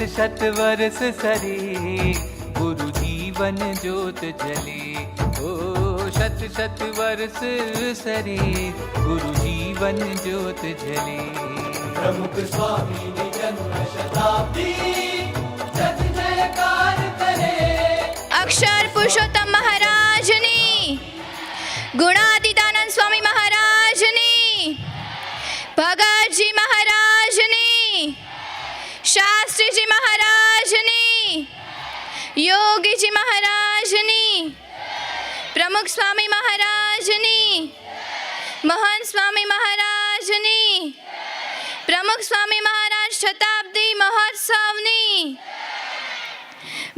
शत वर्ष सरे गुरु जीवन ज्योत जले। ओ शत शत वर्ष सरे गुरु जीवन ज्योत जले। प्रमुख स्वामी जन्म शताब्दी जग जयकार करे। अक्षर पुरुषोत्तम महाराजनी, गुणातीतानंद स्वामी महाराजनी, भगतजी महाराजनी, शास्त्रीजी महाराजनी, योगीजी महाराजनी, प्रमुख स्वामी महाराजनी, महंत स्वामी महाराजनी, प्रमुख स्वामी महाराज शताब्दी महोत्सवની।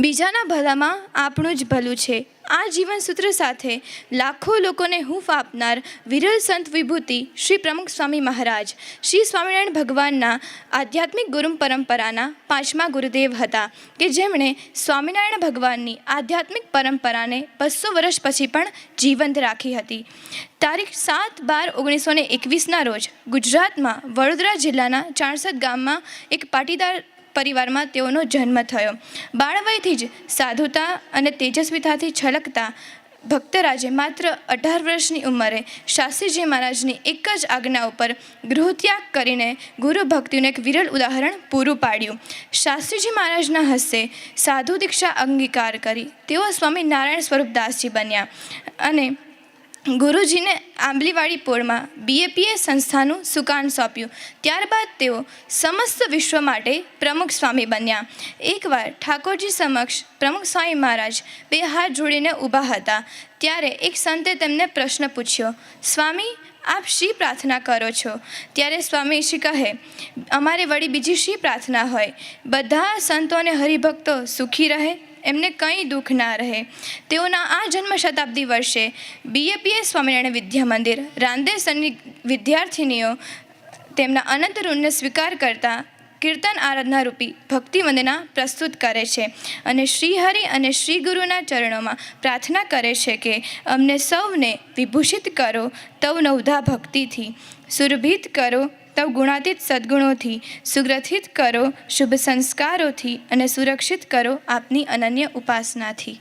બીજાના ભલામાં આપણું જ ભલું છે આ જીવનસૂત્ર સાથે લાખો લોકોને હૂંફ આપનાર વિરલ સંત વિભૂતિ શ્રી પ્રમુખ સ્વામી મહારાજ શ્રી સ્વામિનારાયણ ભગવાનના આધ્યાત્મિક ગુરુ પરંપરાના 5મા ગુરુદેવ હતા કે જેમણે સ્વામિનારાયણ ભગવાનની આધ્યાત્મિક પરંપરાને 200 વર્ષ પછી પણ જીવંત રાખી હતી। તારીખ 7/12/1921ના રોજ ગુજરાતમાં વડોદરા જિલ્લાના ચાણસદ ગામમાં એક પાટીદાર પરિવારમાં તેઓનો જન્મ થયો। બાળવયથી જ સાધુતા અને તેજસ્વીતાથી છલકતા ભક્તરાજે માત્ર 18 વર્ષની ઉંમરે શાસ્ત્રીજી મહારાજની એક જ આજ્ઞા ઉપર ગૃહત્યાગ કરીને ગુરુ ભક્તિનું એક વિરલ ઉદાહરણ પૂરું પાડ્યું। શાસ્ત્રીજી મહારાજના હસ્તે સાધુ દીક્ષા અંગીકાર કરી તેઓ સ્વામી નારાયણ સ્વરૂપદાસજી બન્યા અને ગુરુજીને આંબલીવાડી પોળમાં BAPS સંસ્થાનું સુકાન સોંપ્યું। ત્યારબાદ તેઓ સમસ્ત વિશ્વ માટે પ્રમુખ સ્વામી બન્યા। એકવાર ઠાકોરજી સમક્ષ પ્રમુખ સ્વામી મહારાજ 2 હાથ જોડીને ઊભા હતા ત્યારે એક સંતે તેમને પ્રશ્ન પૂછ્યો, સ્વામી આપ શી પ્રાર્થના કરો છો? ત્યારે સ્વામી શ્રી કહે, અમારે વળી બીજી શી પ્રાર્થના હોય? બધા સંતો અને હરિભક્તો સુખી રહે, એમને કંઈ દુઃખ ના રહે। તેઓના આ જન્મ શતાબ્દી વર્ષે BAPS સ્વામિનારાયણ વિદ્યા મંદિર રાંદેસરની વિદ્યાર્થિનીઓ તેમના અનંત ઋણને સ્વીકાર કરતા કીર્તન આરાધના રૂપી ભક્તિ વંદના પ્રસ્તુત કરે છે અને શ્રીહરિ અને શ્રી ગુરુના ચરણોમાં પ્રાર્થના કરે છે કે અમને સૌને વિભૂષિત કરો તવ નવધા ભક્તિથી, સુરભિત કરો તવ ગુણાતીત સદ્ગુણોથી, સુગ્રથિત કરો શુભ સંસ્કારોથી અને સુરક્ષિત કરો આપની અનન્ય ઉપાસનાથી।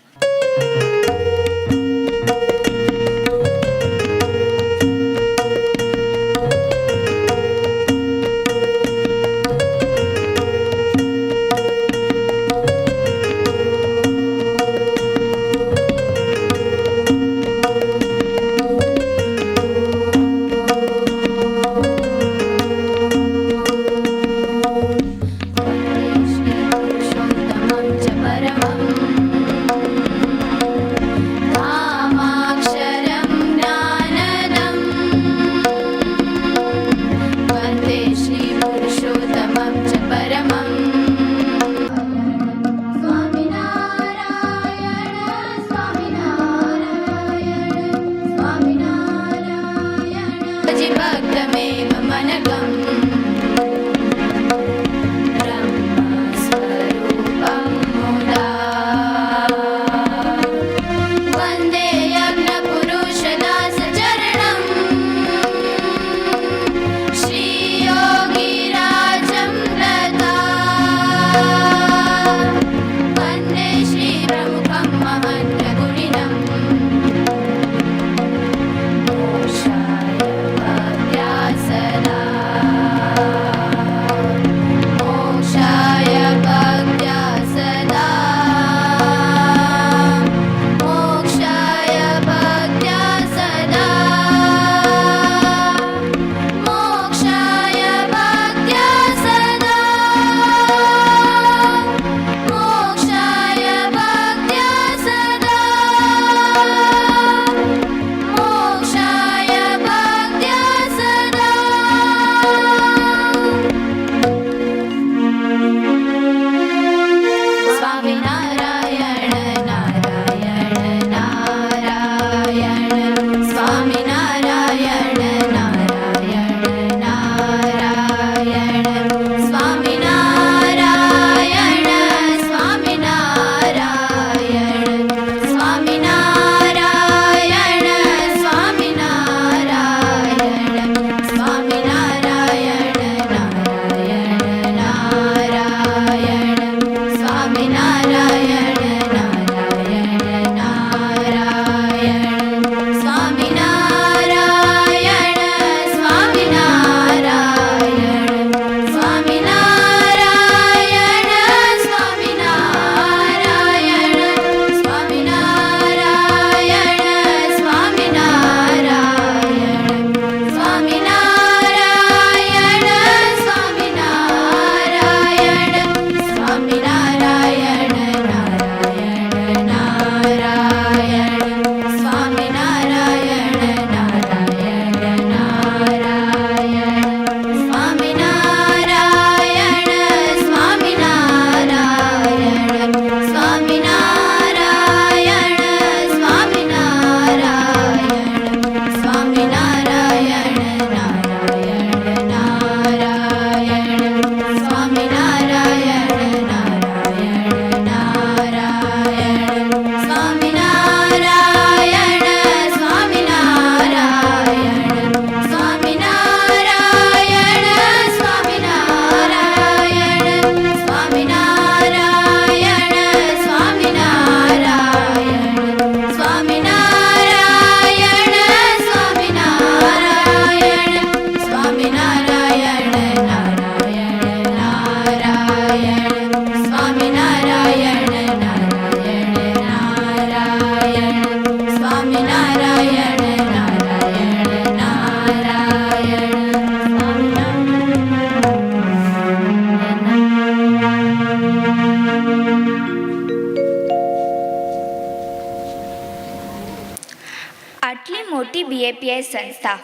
સંસ્થા,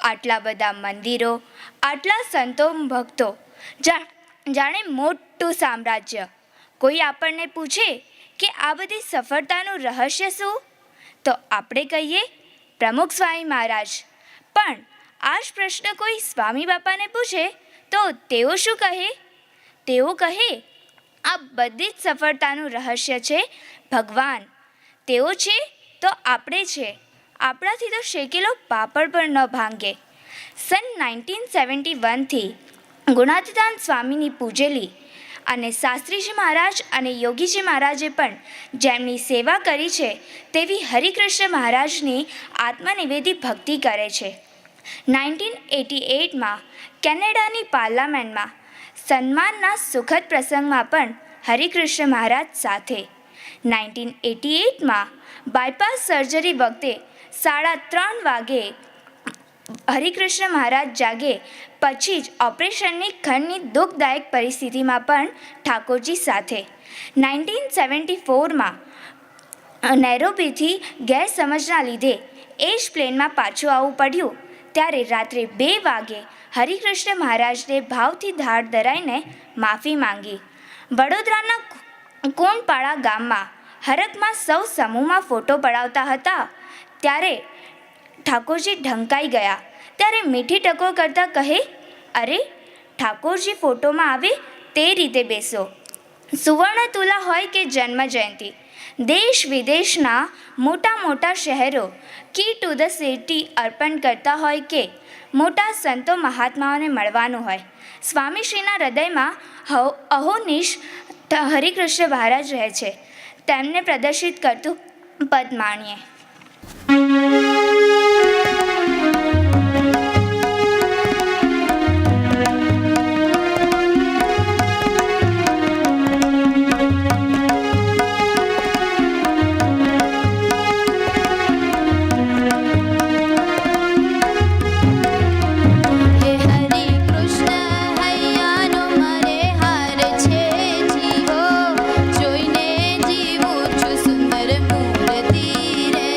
આટલા બધા મંદિરો, આટલા સંતો ભક્તો, જાણે મોટું સામ્રાજ્ય. કોઈ આપણને પૂછે કે આ બધી સફળતાનું રહસ્ય શું, તો આપણે કહીએ પ્રમુખ સ્વામી મહારાજ. પણ આ જ પ્રશ્ન કોઈ સ્વામી બાપાને પૂછે તો તેઓ શું કહે? તેઓ કહે આ બધી જ સફળતાનું રહસ્ય છે ભગવાન. તેઓ છે તો આપણે છે. આપણાથી તો શેકેલો પાપડ પણ ન ભાંગે. સન 1971થી ગુણાતીતાન સ્વામીની પૂજેલી અને શાસ્ત્રીજી મહારાજ અને યોગીજી મહારાજે પણ જેમની સેવા કરી છે તેવી હરિકૃષ્ણ મહારાજની આત્મનિવેદી ભક્તિ કરે છે. 1988માં કેનેડાની પાર્લામેન્ટમાં સન્માનના સુખદ પ્રસંગમાં પણ હરિકૃષ્ણ મહારાજ સાથે. 1988માં બાયપાસ સર્જરી વખતે 3:30 વાગે હરિકૃષ્ણ મહારાજ જાગે પછી જ ઓપરેશનની ખંડની દુઃખદાયક પરિસ્થિતિમાં પણ ઠાકોરજી સાથે. 1974માં નૈરોબીથી ગેરસમજના લીધે એ જ પ્લેનમાં પાછું આવવું પડ્યું ત્યારે રાત્રે 2 વાગે હરિકૃષ્ણ મહારાજને ભાવથી ધાડ ધરાઈને માફી માંગી. વડોદરાના કોનપાડા ગામમાં હરકમાં સૌ સમૂહમાં ફોટો પડાવતા હતા ત્યારે ઠાકોરજી ઢંકાઈ ગયા. ત્યારે મીઠી ટકોર કરતાં કહે, અરે ઠાકોરજી ફોટોમાં આવે તે રીતે બેસો. સુવર્ણ તુલા હોય કે જન્મ જયંતિ, દેશ વિદેશના મોટા મોટા શહેરો કી ટુ ધ સિટી અર્પણ કરતા હોય કે મોટા સંતો મહાત્માઓને મળવાનું હોય, સ્વામીશ્રીના હૃદયમાં અહોનિશ હરિકૃષ્ણ મહારાજ રહે છે. તેમને પ્રદર્શિત કરતું પદ માણીએ. જોઈને જીવું છું સુંદર મૂર્તિ રે.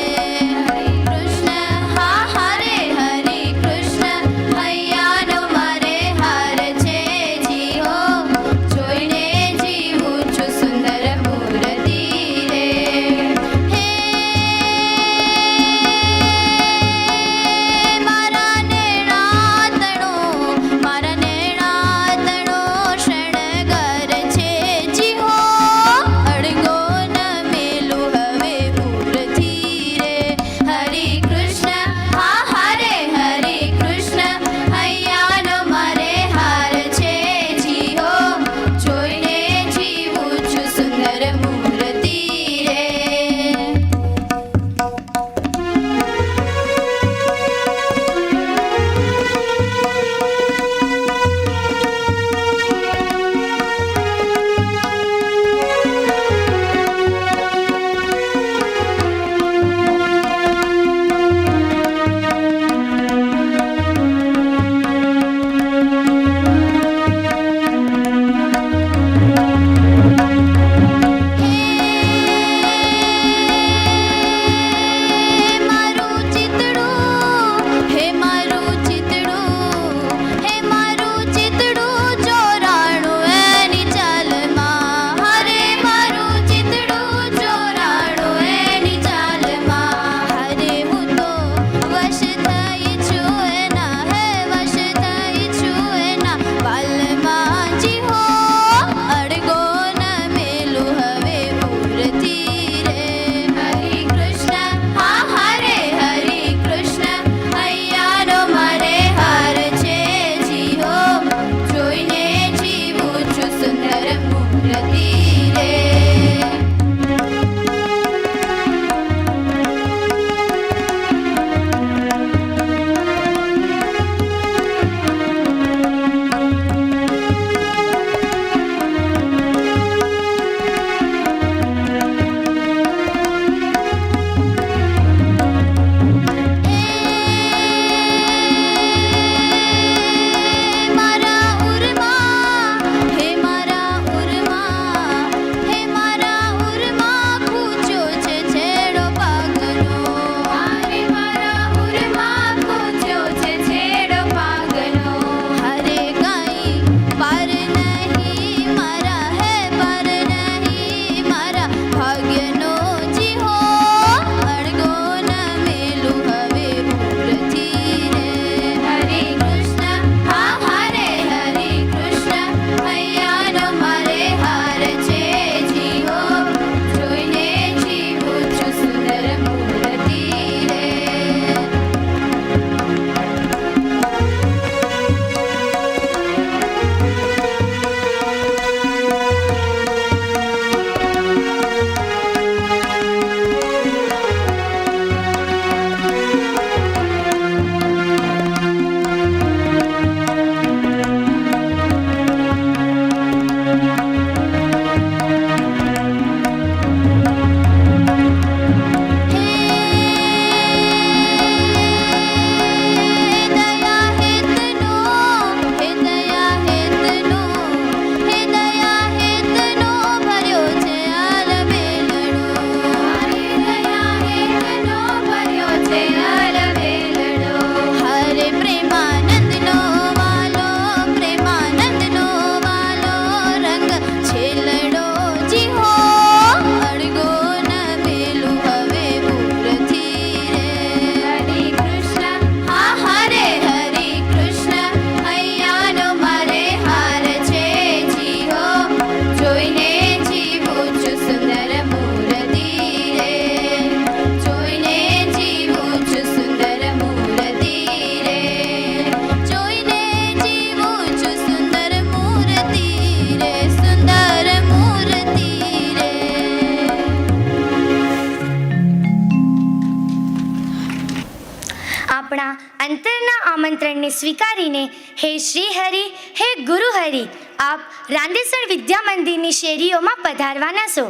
અંતરના આમંત્રણને સ્વીકારીને હે શ્રી હરિ, હે ગુરુ હરિ, આપ રાંદેસણ વિદ્યા મંદિરની શેરીઓમાં પધારવાના છો.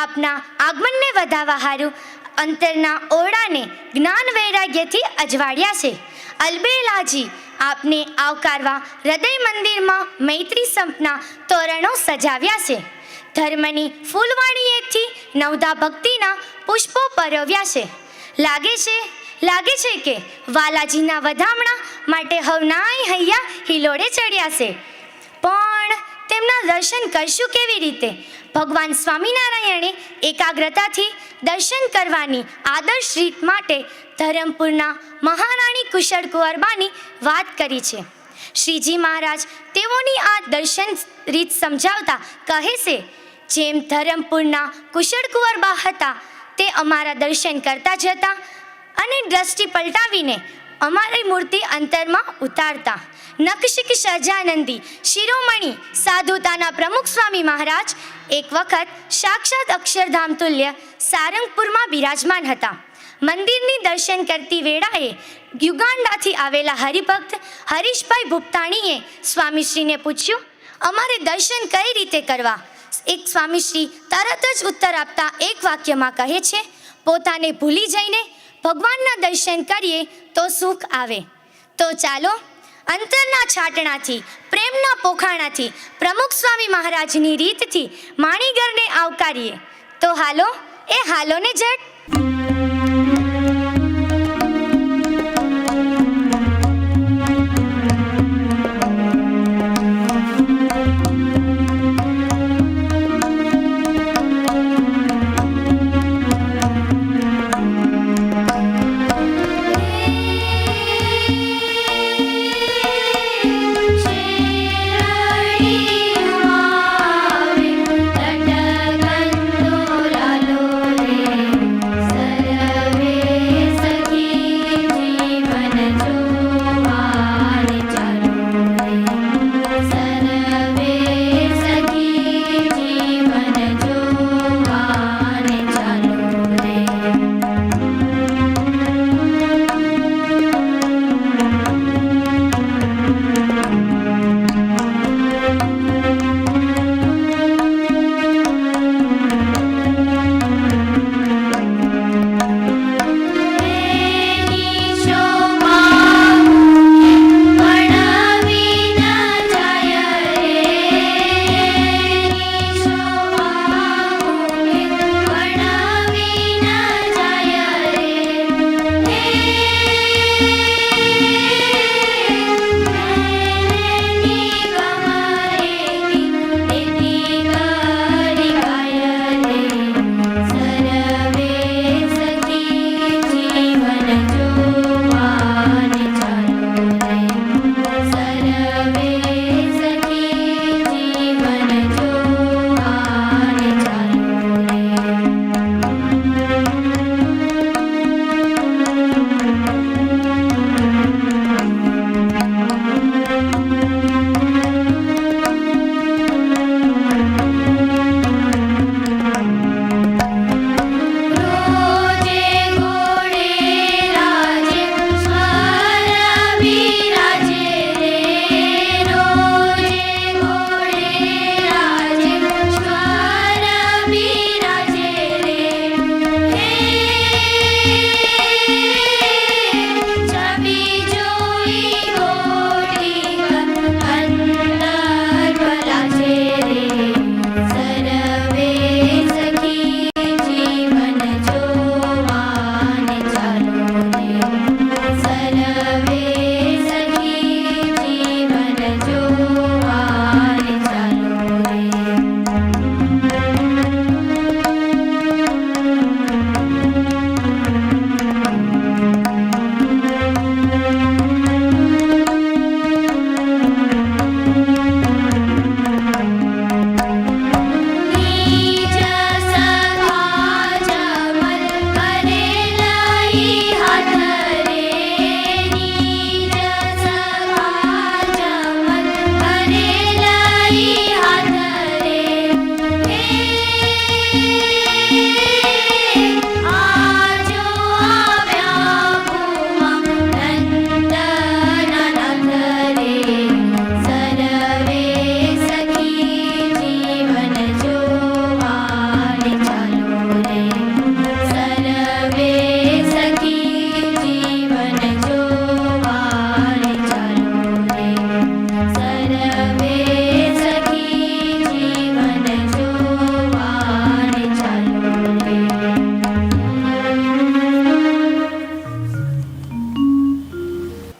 આપના આગમનને વધાવવા હારું અંતરના ઓરડાને જ્ઞાન વૈરાગ્યથી અજવાળ્યા છે. અલબેલાજી, આપને આવકારવા હૃદય મંદિરમાં મૈત્રી સંપના તોરણો સજાવ્યા છે. ધર્મની ફૂલવાણીએથી નવદા ભક્તિના પુષ્પો પરોવ્યા છે. લાગે છે કે વાલાજીના વધામણા માટે હવનાય હૈયા હિલોડે ચડ્યા છે. પણ તેમના દર્શન કરશું કેવી રીતે? ભગવાન સ્વામિનારાયણે એકાગ્રતાથી દર્શન કરવાની આદર્શ રીત માટે ધરમપુરના મહારાણી કુશળ કુંવરબાની વાત કરી છે. શ્રીજી મહારાજ તેઓની આ દર્શન રીત સમજાવતા કહે છે, જેમ ધરમપુરના કુશળ કુંવરબા હતા તે અમારા દર્શન કરતા જતા અને દ્રષ્ટિ પલટાવીને અમારી મૂર્તિ અંતરમાં ઉતારતા. નખશિક સહજાનંદી શિરોમણી સાધુતાના પ્રમુખ સ્વામી મહારાજ એક વખત સાક્ષાત અક્ષરધામ તુલ્ય સારંગપુરમાં બિરાજમાન હતા. મંદિરની દર્શન કરતી વેળાએ યુગાન્ડાથી આવેલા હરિભક્ત હરીશભાઈ ભૂપતાણીએ સ્વામીશ્રીને પૂછ્યું, અમારે દર્શન કઈ રીતે કરવા? એક સ્વામીશ્રી તરત જ ઉત્તર આપતા એક વાક્યમાં કહે છે, પોતાને ભૂલી જઈને ભગવાનના દર્શન કરીએ તો સુખ આવે. તો ચાલો અંતરના છાટણાથી, પ્રેમના પોખાણાથી પ્રમુખ સ્વામી મહારાજની રીતથી માણીગરને આવકારીએ. તો હાલો ને જટ.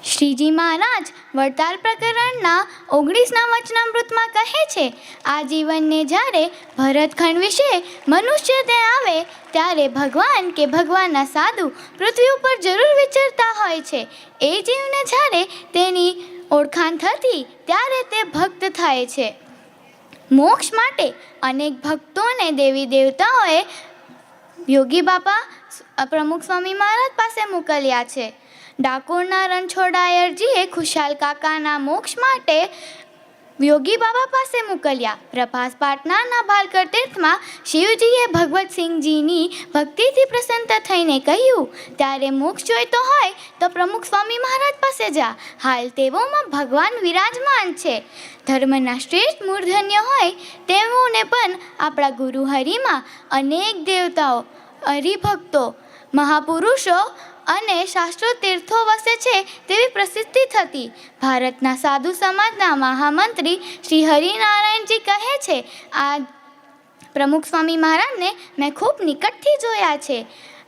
શ્રીજી મહારાજ વડતાલ પ્રકરણના 19ના વચનામૃતમાં કહે છે, આ જીવનને જ્યારે ભરતખંડ વિશે મનુષ્ય તે આવે ત્યારે ભગવાન કે ભગવાનના સાધુ પૃથ્વી ઉપર જરૂર વિચરતા હોય છે. એ જીવને જ્યારે તેની ઓળખાણ થતી ત્યારે તે ભક્ત થાય છે. મોક્ષ માટે અનેક ભક્તોને દેવી દેવતાઓએ યોગી બાપા પ્રમુખ સ્વામી મહારાજ પાસે મોકલ્યા છે. ડાકોરના રણછોડાયરજીએ ખુશાલ કાકાના મોક્ષ માટે યોગી બાબા પાસે મોકલ્યા. પ્રભાસ પાટનાના ભાલકર તીર્થમાં શિવજીએ ભગવતસિંહજીની ભક્તિથી પ્રસન્ન થઈને કહ્યું, ત્યારે મોક્ષ જોઈતો હોય તો પ્રમુખ સ્વામી મહારાજ પાસે જા. હાલ તેઓમાં ભગવાન વિરાજમાન છે. ધર્મના શ્રેષ્ઠ મૂર્ધન્ય હોય તેઓને પણ આપણા ગુરુ હરિમાં અનેક દેવતાઓ, હરિભક્તો, મહાપુરુષો અને શાસ્ત્રો તીર્થો વસે છે તેવી પ્રસિદ્ધિ થતી. ભારતના સાધુ સમાજના મહામંત્રી શ્રી હરિનારાયણજી કહે છે, આ પ્રમુખ સ્વામી મહારાજને મેં ખૂબ નિકટથી જોયા છે.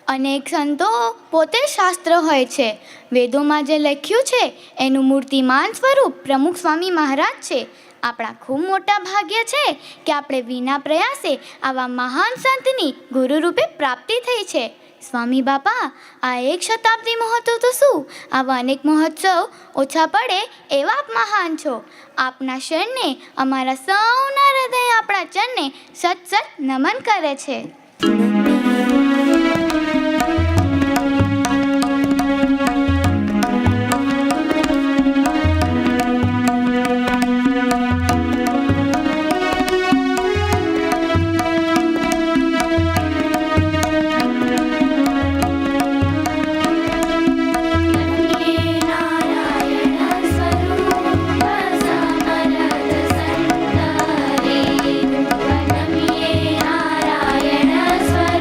અનેક સંતો પોતે શાસ્ત્ર હોય છે. વેદોમાં જે લખ્યું છે એનું મૂર્તિમાન સ્વરૂપ પ્રમુખ સ્વામી મહારાજ છે. આપણા ખૂબ મોટા ભાગ્ય છે કે આપણે વિના પ્રયાસે આવા મહાન સંતની ગુરુરૂપે પ્રાપ્તિ થઈ છે. સ્વામી બાપા, આ 1 શતાબ્દી મહોત્સવ તો શું, આવા અનેક મહોત્સવ ઓછા પડે એવા આપ મહાન છો. આપના શરણે અમારા સૌના હૃદય આપણા ચરણને સત નમન કરે છે. નારાયણ સ્વરૂપ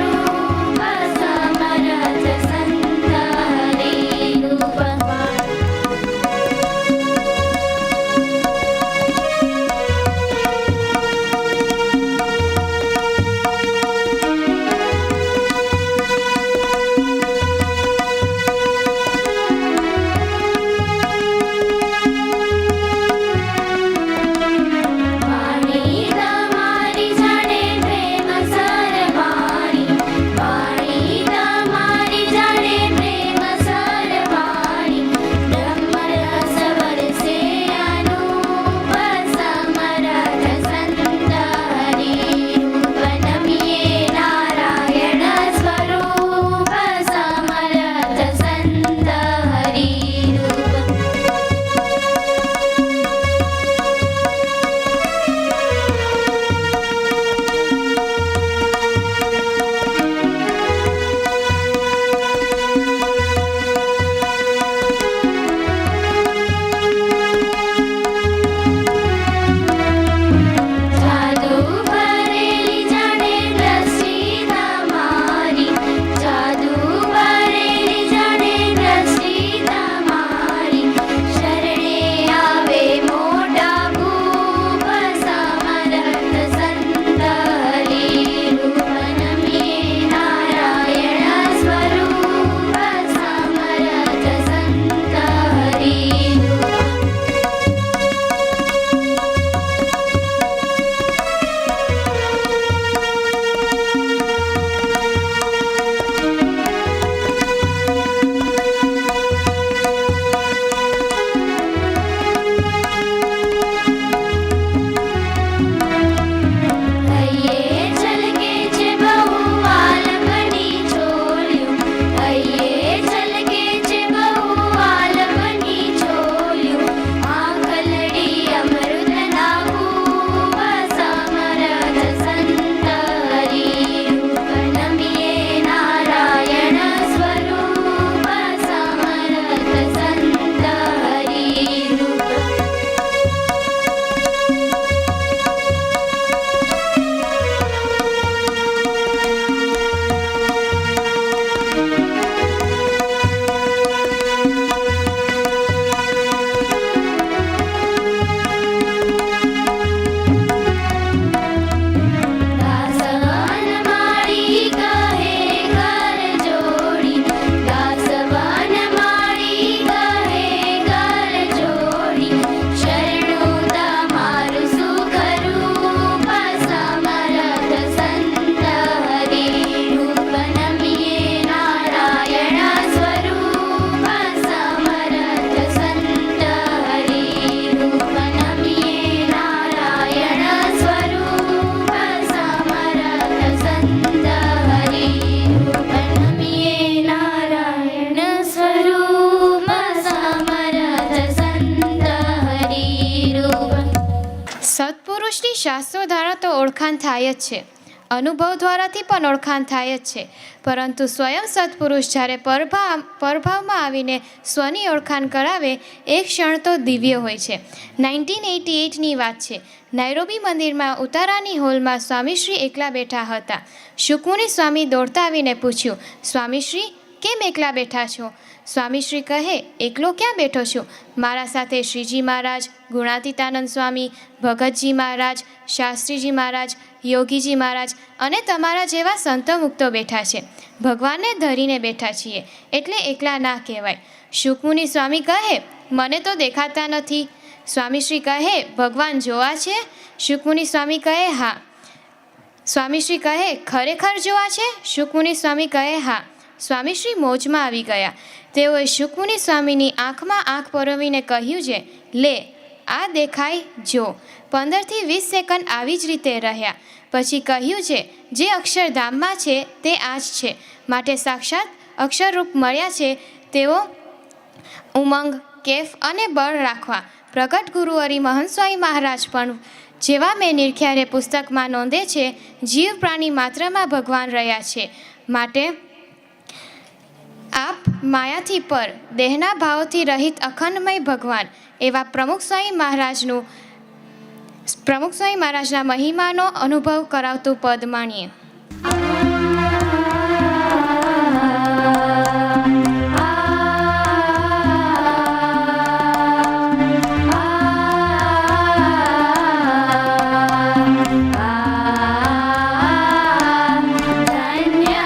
સત્પુરુષની શાસ્ત્રો દ્વારા તો ઓળખાણ થાય જ છે, અનુભવ દ્વારાથી પણ ઓળખાણ થાય જ છે, પરંતુ સ્વયં સત્પુરુષ જ્યારે પરભાવમાં આવીને સ્વની ઓળખાણ કરાવે એ ક્ષણ તો દિવ્ય હોય છે. 1988ની વાત છે. નૈરોબી મંદિરમાં ઉતારાની હોલમાં સ્વામીશ્રી એકલા બેઠા હતા. સુકમુનિ સ્વામી દોડતા આવીને પૂછ્યું, સ્વામીશ્રી કેમ એકલા બેઠા છો? સ્વામીશ્રી કહે, એકલો ક્યાં બેઠો છું? મારા સાથે શ્રીજી મહારાજ, ગુણાતીતાનંદ સ્વામી, ભગતજી મહારાજ, શાસ્ત્રીજી મહારાજ, યોગીજી મહારાજ અને તમારા જેવા સંતો મુક્તો બેઠા છે. ભગવાનને ધરીને બેઠા છીએ એટલે એકલા ના કહેવાય. સુકમુનિ સ્વામી કહે, મને તો દેખાતા નથી. સ્વામીશ્રી કહે, ભગવાન જોવા છે? સુકમુનિ સ્વામી કહે, હા. સ્વામીશ્રી કહે, ખરેખર જોવા છે? સુકમુનિ સ્વામી કહે, હા. સ્વામીશ્રી મોજમાં આવી ગયા. તેઓએ સુકમુનિ સ્વામીની આંખમાં આંખ પરોવીને કહ્યું છે, લે આ દેખાય જો. 15થી 20 સેકન્ડ આવી જ રીતે રહ્યા. પછી કહ્યું છે, જે અક્ષરધામમાં છે તે આ જ છે, માટે સાક્ષાત અક્ષરરૂપ મળ્યા છે. તેઓ ઉમંગ, કેફ અને બળ રાખવા. પ્રગટ ગુરુહરિ મહંત સ્વામી મહારાજ પણ જેવા મેં નિરખ્યારે પુસ્તકમાં નોંધે છે, જીવ પ્રાણી માત્રમાં ભગવાન રહ્યા છે. માટે આપ માયાથી પર, દેહના ભાવથી રહિત અખંડમય ભગવાન એવા પ્રમુખ સ્વામી મહારાજના મહિમાનો અનુભવ કરાવતું પદ માણીએ. ધન્ય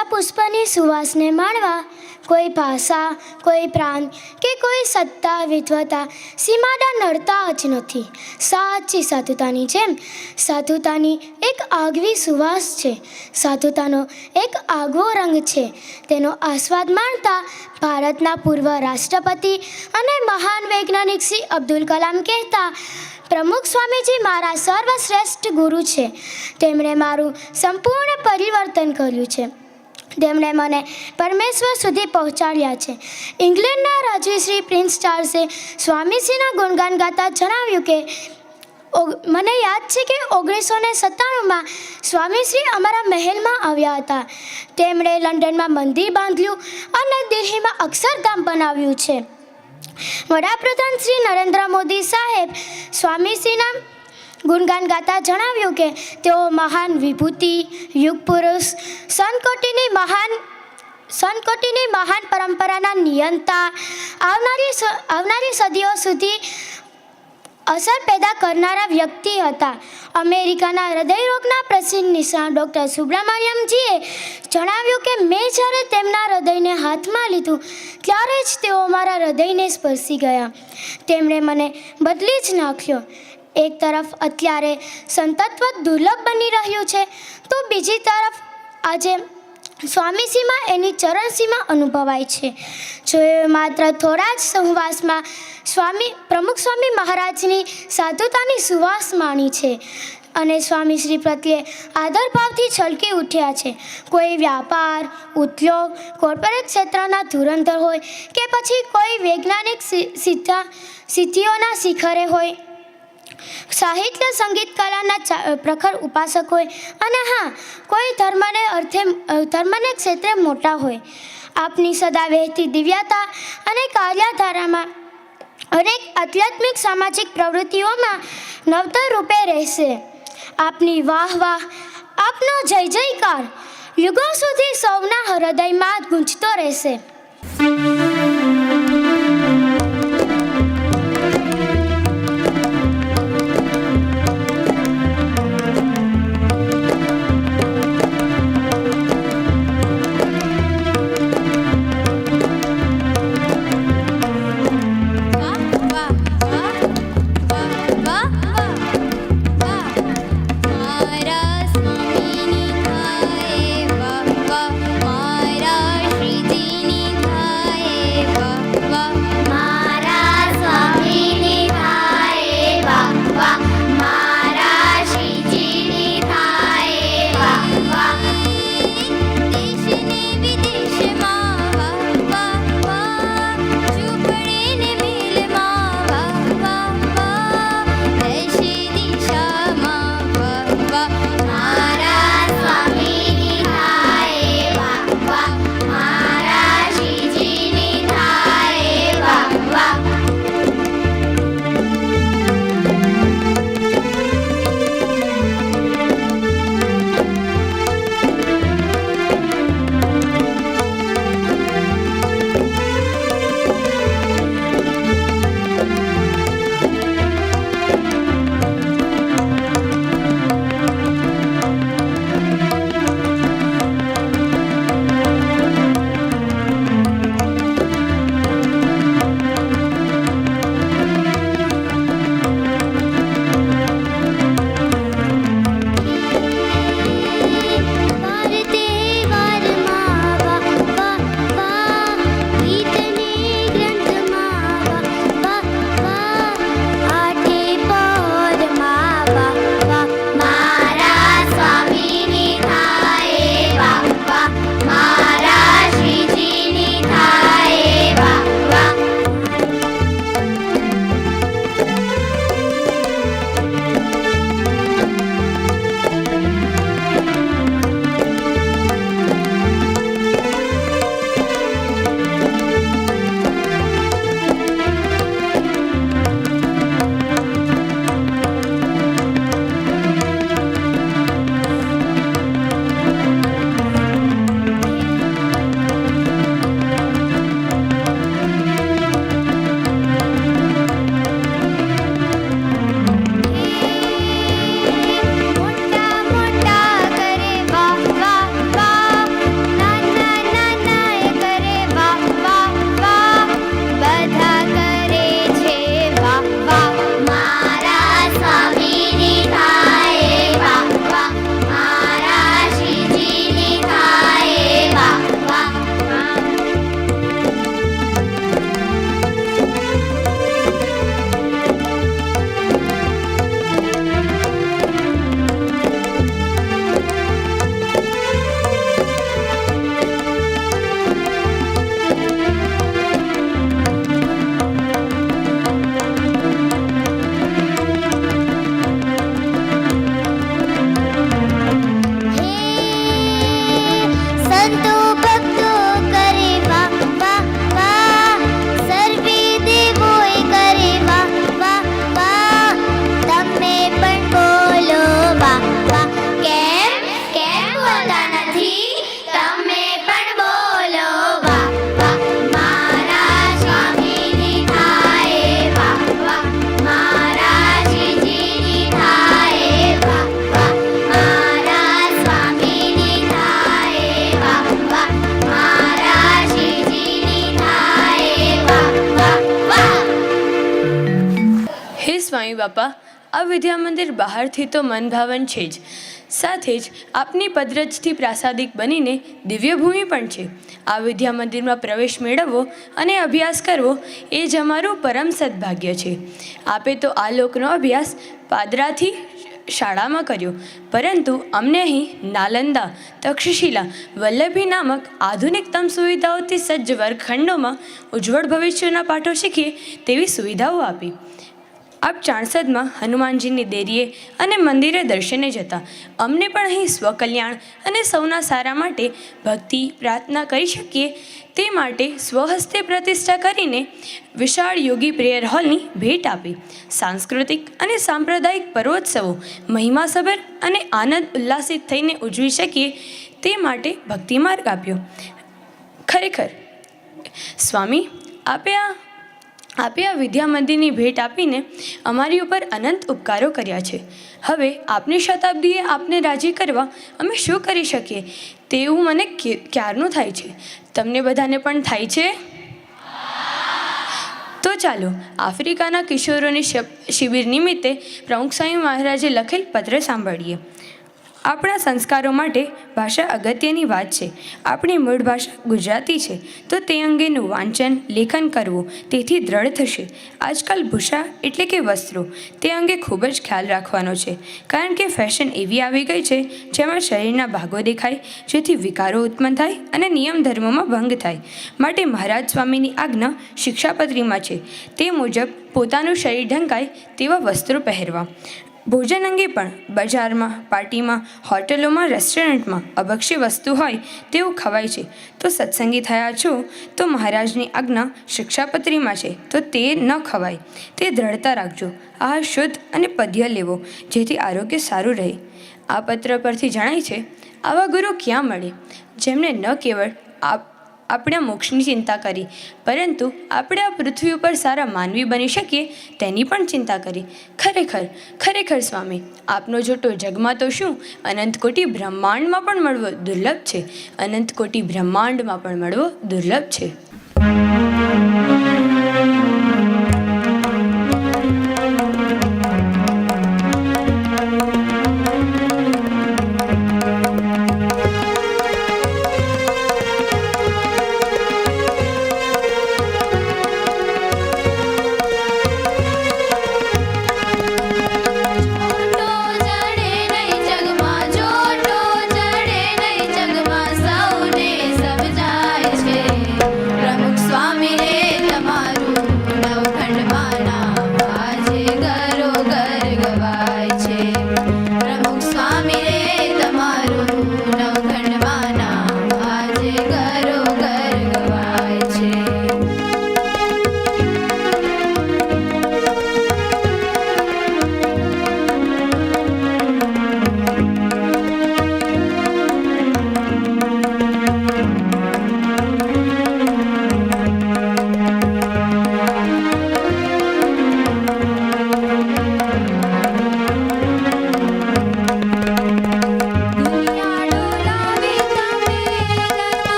બીજા પુષ્પની સુવાસને માણવા કોઈ ભાષા, કોઈ પ્રાંત કે કોઈ સત્તા વિદ્વતા સીમાડા નડતા જ નથી. સાચી સાધુતાની જેમ સાધુતાની એક આગવી સુવાસ છે. સાધુતાનો એક આગવો રંગ છે. તેનો આસ્વાદ માણતા ભારતના પૂર્વ રાષ્ટ્રપતિ અને મહાન વૈજ્ઞાનિક શ્રી અબ્દુલ કલામ કહેતા, પ્રમુખ સ્વામીજી મારા સર્વશ્રેષ્ઠ ગુરુ છે. તેમણે મારું સંપૂર્ણ પરિવર્તન કર્યું છે. તેમણે મને પરમેશ્વર સુધી પહોંચાડ્યા છે. ઇંગ્લેન્ડના રાજવી શ્રી પ્રિન્સ ચાર્લ્સે સ્વામીજીના ગુણગાન ગાતા જણાવ્યું કે મને યાદ છે કે 1997માં સ્વામીશ્રી અમારા મહેલમાં આવ્યા હતા. તેમણે લંડનમાં મંદિર બાંધ્યું અને દિલ્હીમાં અક્ષરધામ બનાવ્યું છે. વડાપ્રધાન શ્રી નરેન્દ્ર મોદી સાહેબ સ્વામીશ્રીના ગુણગાન ગાતા જણાવ્યું કે તેઓ મહાન વિભૂતિ, યુગ પુરુષ, સનકોટીની મહાન પરંપરાના નિયંતા, આવનારી સદીઓ સુધી અસર પેદા કરનારા વ્યક્તિ હતા. અમેરિકાના હૃદયરોગના પ્રસિદ્ધ નિષ્ણાત ડૉક્ટર સુબ્રમણ્યમજીએ જણાવ્યું કે મેં જ્યારે તેમના હૃદયને હાથમાં લીધું ત્યારે જ તેઓ મારા હૃદયને સ્પર્શી ગયા. તેમણે મને બદલી જ નાખ્યો. એક તરફ અત્યારે સંતત્વ દુર્લભ બની રહ્યું છે તો બીજી તરફ આજે સ્વામીજીમાં એની ચરણસીમા અનુભવાય છે. જો એ માત્ર થોડા જ સહવાસમાં પ્રમુખ સ્વામી મહારાજની સાધુતાની સુવાસ માણી છે અને સ્વામીશ્રી પ્રત્યે આદરભાવથી છલકી ઉઠ્યા છે. કોઈ વ્યાપાર, ઉદ્યોગ, કોર્પોરેટ ક્ષેત્રના ધુરંધર હોય કે પછી કોઈ વૈજ્ઞાનિક સિદ્ધિઓના શિખરે હોય, સાહિત્ય સંગીત કલાના પ્રખર ઉપાસક હોય અને હા કોઈ ધર્મને ક્ષેત્રે મોટા હોય, આપની સદા વહેતી દિવ્યતા અને કાર્યધારામાં અનેક આધ્યાત્મિક સામાજિક પ્રવૃત્તિઓમાં નવતર રૂપે રહેશે. આપની વાહ વાહ, આપનો જય જયકાર યુગો સુધી સૌના હૃદયમાં ગુંજતો રહેશે. મારા શ્રીજીની થાય બાપા, આ વિદ્યા મંદિર બહારથી તો મનભાવન છે જ, સાથે જ આપની પદરજથી પ્રાસાદિક બનીને દિવ્યભૂમિ પણ છે. આ વિદ્યા મંદિરમાં પ્રવેશ મેળવવો અને અભ્યાસ કરવો એ જ અમારું પરમ સદભાગ્ય છે. આપે તો આ લોકનો અભ્યાસ પાદરાથી શાળામાં કર્યો, પરંતુ અમને અહીં નાલંદા, તક્ષશિલા, વલ્લભી નામક આધુનિકતમ સુવિધાઓથી સજ્જ વર્ગખંડોમાં ઉજ્જવળ ભવિષ્યના પાઠો શીખીએ તેવી સુવિધાઓ આપી. આપ ચાણસદમાં હનુમાનજીની દેરીએ અને મંદિરે દર્શને જતા અમને પણ અહીં સ્વકલ્યાણ અને સૌના સારા માટે ભક્તિ પ્રાર્થના કરી શકીએ તે માટે સ્વહસ્તે પ્રતિષ્ઠા કરીને વિશાળ યોગી પ્રેયર હોલની ભેટ આપી. સાંસ્કૃતિક અને સાંપ્રદાયિક પર્વોત્સવો મહિમાસભર અને આનંદ ઉલ્લાસિત થઈને ઉજવી શકીએ તે માટે ભક્તિ માર્ગ આપ્યો. ખરેખર સ્વામી, આપે આ વિદ્યા મંદિરની ભેટ આપીને અમારી ઉપર અનંત ઉપકારો કર્યા છે. હવે આપની શતાબ્દીએ આપને રાજી કરવા અમે શું કરી શકીએ તેવું મને ક્યારનું થાય છે. તમને બધાને પણ થાય છે? તો ચાલો આફ્રિકાના કિશોરોની શિબિર નિમિત્તે પ્રમુખ સ્વામી મહારાજે લખેલ પત્ર સાંભળીએ. આપણા સંસ્કારો માટે ભાષા અગત્યની વાત છે. આપણી મૂળ ભાષા ગુજરાતી છે તો તે અંગેનું વાંચન લેખન કરવું તેથી દ્રઢ થશે. આજકાલ ભૂષા એટલે કે વસ્ત્રો તે અંગે ખૂબ જ ખ્યાલ રાખવાનો છે, કારણ કે ફેશન એવી આવી ગઈ છે જેમાં શરીરના ભાગો દેખાય, જેથી વિકારો ઉત્પન્ન થાય અને નિયમ ધર્મમાં ભંગ થાય. માટે મહારાજ સ્વામીની આજ્ઞા શિક્ષાપત્રીમાં છે તે મુજબ પોતાનું શરીર ઢંકાય તેવા વસ્ત્રો પહેરવા. ભોજન અંગે પણ બજારમાં, પાર્ટીમાં, હોટલોમાં, રેસ્ટોરન્ટમાં અભક્ષ્ય વસ્તુ હોય તેવું ખવાય છે. તો સત્સંગી થયા છો તો મહારાજની આજ્ઞા શિક્ષાપત્રીમાં છે તો તે ન ખવાય. તે દ્રઢતા રાખજો. આ શુદ્ધ અને પદ્ય લેવો જેથી આરોગ્ય સારું રહે. આ પત્ર પરથી જણાય છે આવા ગુરુ ક્યાં મળે જેમણે ન કેવળ આપણા મોક્ષની ચિંતા કરી, પરંતુ આપણે આ પૃથ્વી ઉપર સારા માનવી બની શકીએ તેની પણ ચિંતા કરી. ખરેખર સ્વામી, આપનો જોટો જગમાં તો શું અનંત કોટી બ્રહ્માંડમાં પણ મળવો દુર્લભ છે. અનંત કોટી બ્રહ્માંડમાં પણ મળવો દુર્લભ છે. સ્વામી રે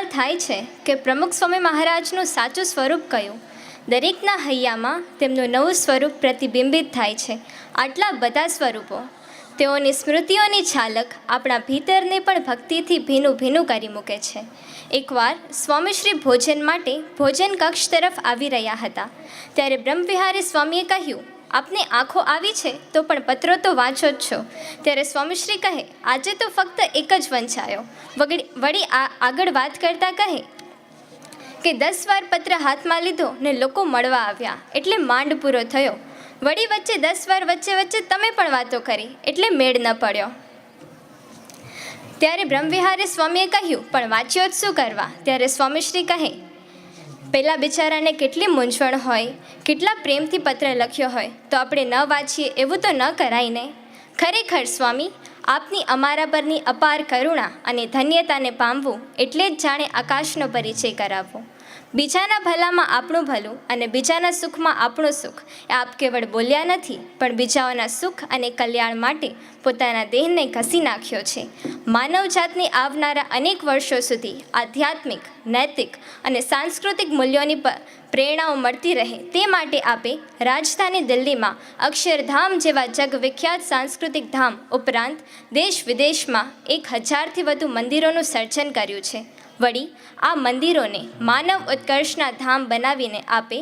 સવાલ થાય છે કે પ્રમુખ સ્વામી મહારાજનું સાચું સ્વરૂપ કયું? દરેકના હૈયામાં તેમનું નવું સ્વરૂપ પ્રતિબિંબિત થાય છે. આટલા બધા સ્વરૂપો, તેઓની સ્મૃતિઓની ઝાલક આપણા ભીતરને પણ ભક્તિથી ભીનું ભીનું કરી મૂકે છે. એકવાર સ્વામીશ્રી ભોજન માટે ભોજન કક્ષ તરફ આવી રહ્યા હતા, ત્યારે બ્રહ્મવિહારી સ્વામીએ કહ્યું, આપને આંખો આવી છે તો પણ પત્રો તો વાંચો જ છો. ત્યારે સ્વામીશ્રી કહે, આજે તો ફક્ત એક જ વંચાયો. વળી આગળ વાત કરતા કહે કે 10 વાર પત્ર હાથમાં લીધો ને લોકો મળવા આવ્યા એટલે માંડ પૂરો થયો. વળી વચ્ચે 10 વાર વચ્ચે તમે પણ વાતો કરી એટલે મેળ ન પડ્યો. ત્યારે બ્રહ્મવિહારી સ્વામીએ કહ્યું, પણ વાંચ્યો જ શું કરવા? ત્યારે સ્વામીશ્રી કહે, પેલા બિચારાને કેટલી મૂંઝવણ હોય, કેટલા પ્રેમથી પત્ર લખ્યો હોય, તો આપણે ન વાંચીએ એવું તો ન કરાય ને. ખરેખર સ્વામી, આપની અમારા પરની અપાર કરુણા અને ધન્યતાને પામવું એટલે જ જાણે આકાશનો પરિચય કરાવવો. બીજાના ભલામાં આપણું ભલું અને બીજાના સુખમાં આપણું સુખ એ આપ કેવળ બોલ્યા નથી, પણ બીજાઓના સુખ અને કલ્યાણ માટે પોતાના દેહને ઘસી નાખ્યો છે. માનવજાતને આવનારા અનેક વર્ષો સુધી આધ્યાત્મિક, નૈતિક અને સાંસ્કૃતિક મૂલ્યોની પ્રેરણાઓ મળતી રહે તે માટે આપે રાજધાની દિલ્હીમાં અક્ષરધામ જેવા જગવિખ્યાત સાંસ્કૃતિક ધામ ઉપરાંત દેશ વિદેશમાં 1000થી વધુ મંદિરોનું સર્જન કર્યું છે. વળી આ મંદિરોને માનવ ઉત્કર્ષના ધામ બનાવીને આપે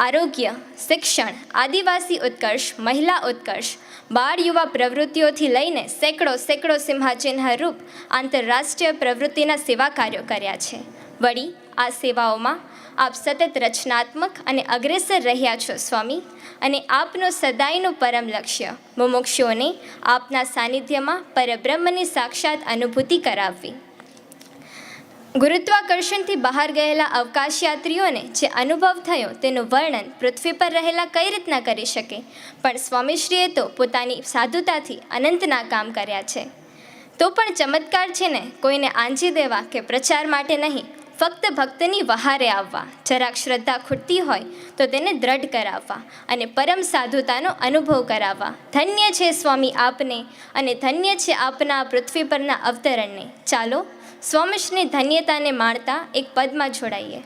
આરોગ્ય, શિક્ષણ, આદિવાસી ઉત્કર્ષ, મહિલા ઉત્કર્ષ, બાળ યુવા પ્રવૃત્તિઓથી લઈને સેંકડો સિંહાચિહ્ન રૂપ આંતરરાષ્ટ્રીય પ્રવૃત્તિના સેવા કાર્યો કર્યા છે. વળી આ સેવાઓમાં આપ સતત રચનાત્મક અને અગ્રેસર રહ્યા છો સ્વામી, અને આપનું સદાયનું પરમ લક્ષ્ય મુમુક્ષુઓને આપના સાનિધ્યમાં પરબ્રહ્મની સાક્ષાત અનુભૂતિ કરાવવી. ગુરુત્વાકર્ષણથી બહાર ગયેલા અવકાશયાત્રીઓને જે અનુભવ થયો તેનું વર્ણન પૃથ્વી પર રહેલા કઈ રીતના કરી શકે, પણ સ્વામીશ્રીએ તો પોતાની સાધુતાથી અનંતના કામ કર્યા છે. તો પણ ચમત્કાર છે ને, કોઈને આંજી દેવા કે પ્રચાર માટે નહીં, ફક્ત ભક્તની વહારે આવવા, જરાક શ્રદ્ધા ખૂટતી હોય તો તેને દ્રઢ કરાવવા અને પરમ સાધુતાનો અનુભવ કરાવવા. ધન્ય છે સ્વામી આપને અને ધન્ય છે આપના પૃથ્વી પરના અવતરણને. ચાલો સ્વામીશ્રીની ધન્યતાને માણતા એક પદમાં જોડાઈએ.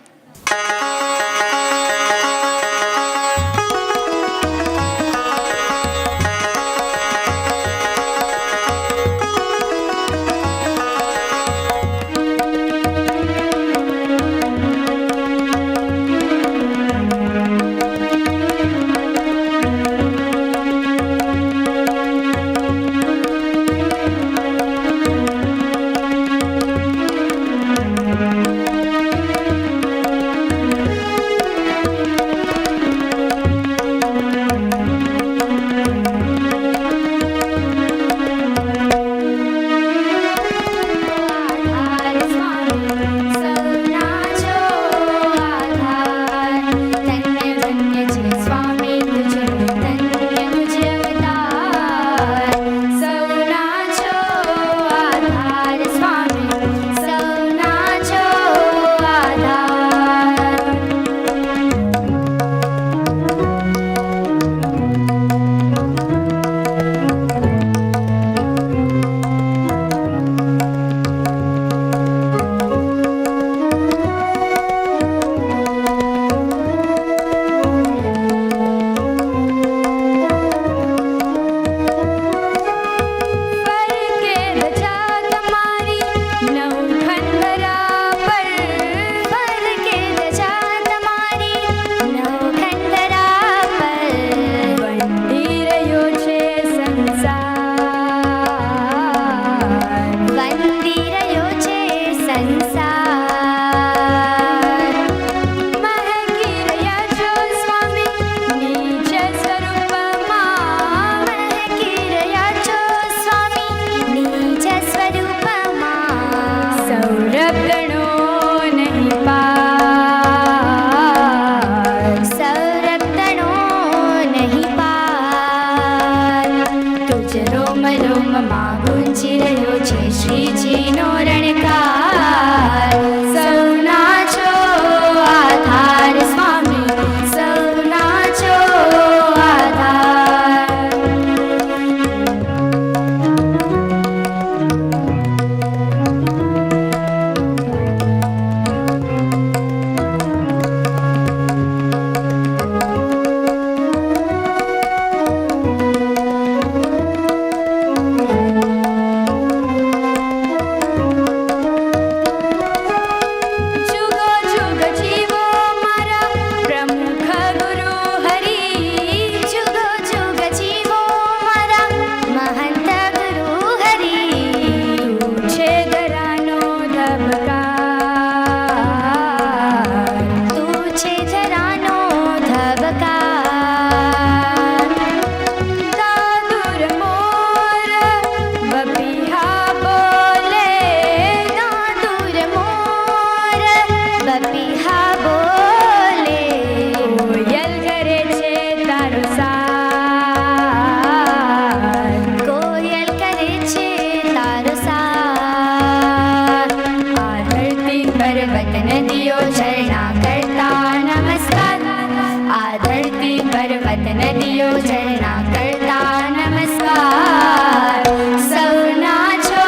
ચરણા કરતા નમસ્કાર. સૌના છો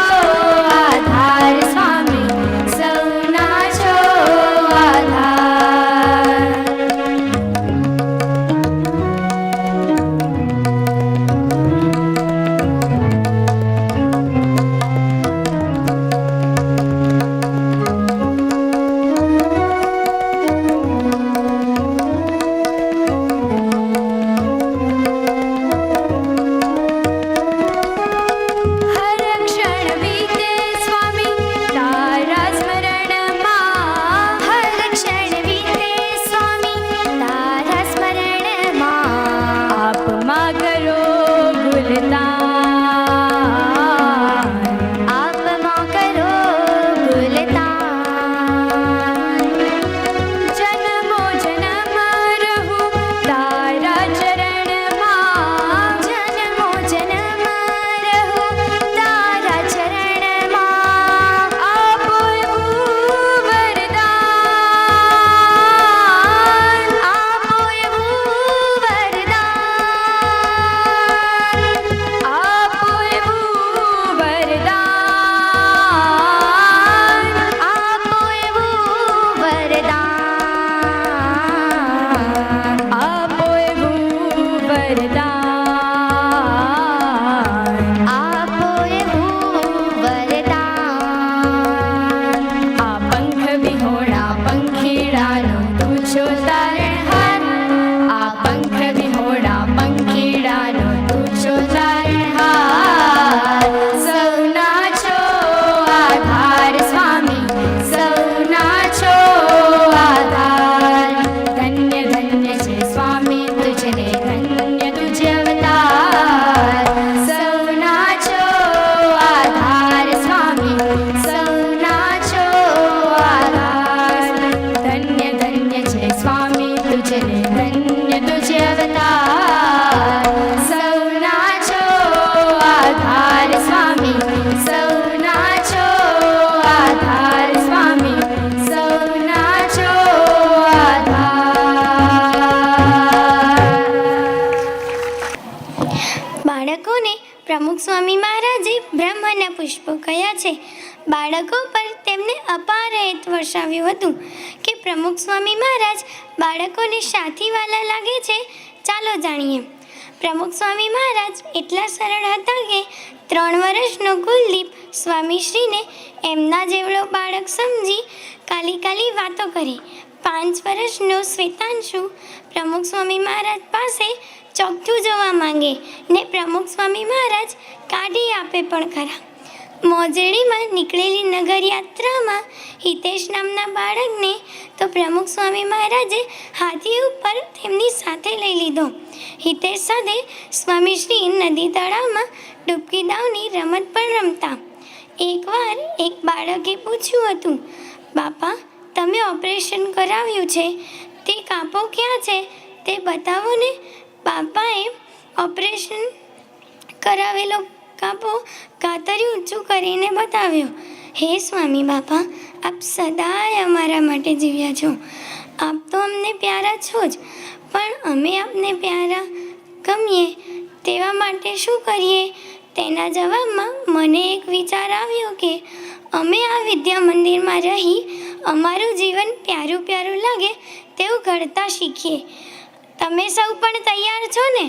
આધાર સ્વામી, સૌના છો આધાર. હર ક્ષણ વીતે સ્વામી તારા સ્મરણમાં, હર ક્ષણ વીતે સ્વામી તારા સ્મરણમાં. આપમાં કરો ગુલતાન, આપમાં કરો ગુલતાન. જન્મો જન્મ રહું તારા ચરણમાં, જન્મો જન્મ રહું તારા ચરણમાં. આપો એવું વરદાન, આપો એવું વરદાન, આપો એવું વરદાન, આપો એવું વરદાન, આપો એવું વરદાન, આપો એવું વરદાન. આ પંખ વિહોણા પંખીડાનો તું છો તારણહાર, આ પંખ વિહોણા પંખીડાનો તું છો તારણહાર. સૌના છો આધાર સ્વામી, સૌના છો આધાર. ધન્ય ધન્ય છે સ્વામી તુજને, ધન્ય તુજ અવતાર. સૌના છો આધાર સ્વામી, સૌના છો આધાર. ધન્ય ધન્ય છે સ્વામી તુજને, ધન્ય તુજ અવતાર. સૌના છો આધાર સ્વામી, સૌના છો આધાર સ્વામી, સૌના છો આધાર. બાળકોને પ્રમુખ સ્વામી મહારાજે બ્રહ્મના પુષ્પો કયા છે. બાળકો પર તેમને અપાર હેત વર્ષાવ્યું હતું કે પ્રમુખ સ્વામી મહારાજ બાળકોને શાથી વાલા લાગે છે. ચાલો જાણીએ. પ્રમુખ સ્વામી મહારાજ એટલા સરળ હતા કે 3 વર્ષનો કુલદીપ સ્વામીશ્રીને એમના જેવડો બાળક સમજી કાલી કાલી વાતો કરી. 5 વર્ષનો શ્વેતાંશુ પ્રમુખ સ્વામી મહારાજ પાસે ચોકઠું જોવા માંગે ને પ્રમુખ સ્વામી મહારાજ કાઢી આપે પણ ખરા. મોજડીમાં નીકળેલી નગર યાત્રામાં હિતેશ નામના બાળકને તો પ્રમુખ સ્વામી મહારાજે હાથી ઉપર તેમની સાથે લઈ લીધો. હિતેશ સાથે સ્વામીશ્રી નદી તળાવમાં ડૂબકી દાવની રમત પણ રમતા. એકવાર એક બાળકે પૂછ્યું હતું, બાપા તમે ઓપરેશન કરાવ્યું છે તે કાપો ક્યાં છે તે બતાવો ને. બાપાએ ઓપરેશન કરાવેલો કાપો કાતરી ઊંચું કરીને બતાવ્યો. હે સ્વામી બાપા, આપ સદાય અમારા માટે જીવ્યા છો. આપ તો અમને પ્યારા છો જ, પણ અમે આપને પ્યારા ગમીએ તેવા માટે શું કરીએ? તેના જવાબમાં મને એક વિચાર આવ્યો કે અમે આ વિદ્યા મંદિરમાં રહી અમારું જીવન પ્યારું પ્યારું લાગે તેવું ઘડતા શીખીએ. તમે સૌ પણ તૈયાર છો ને?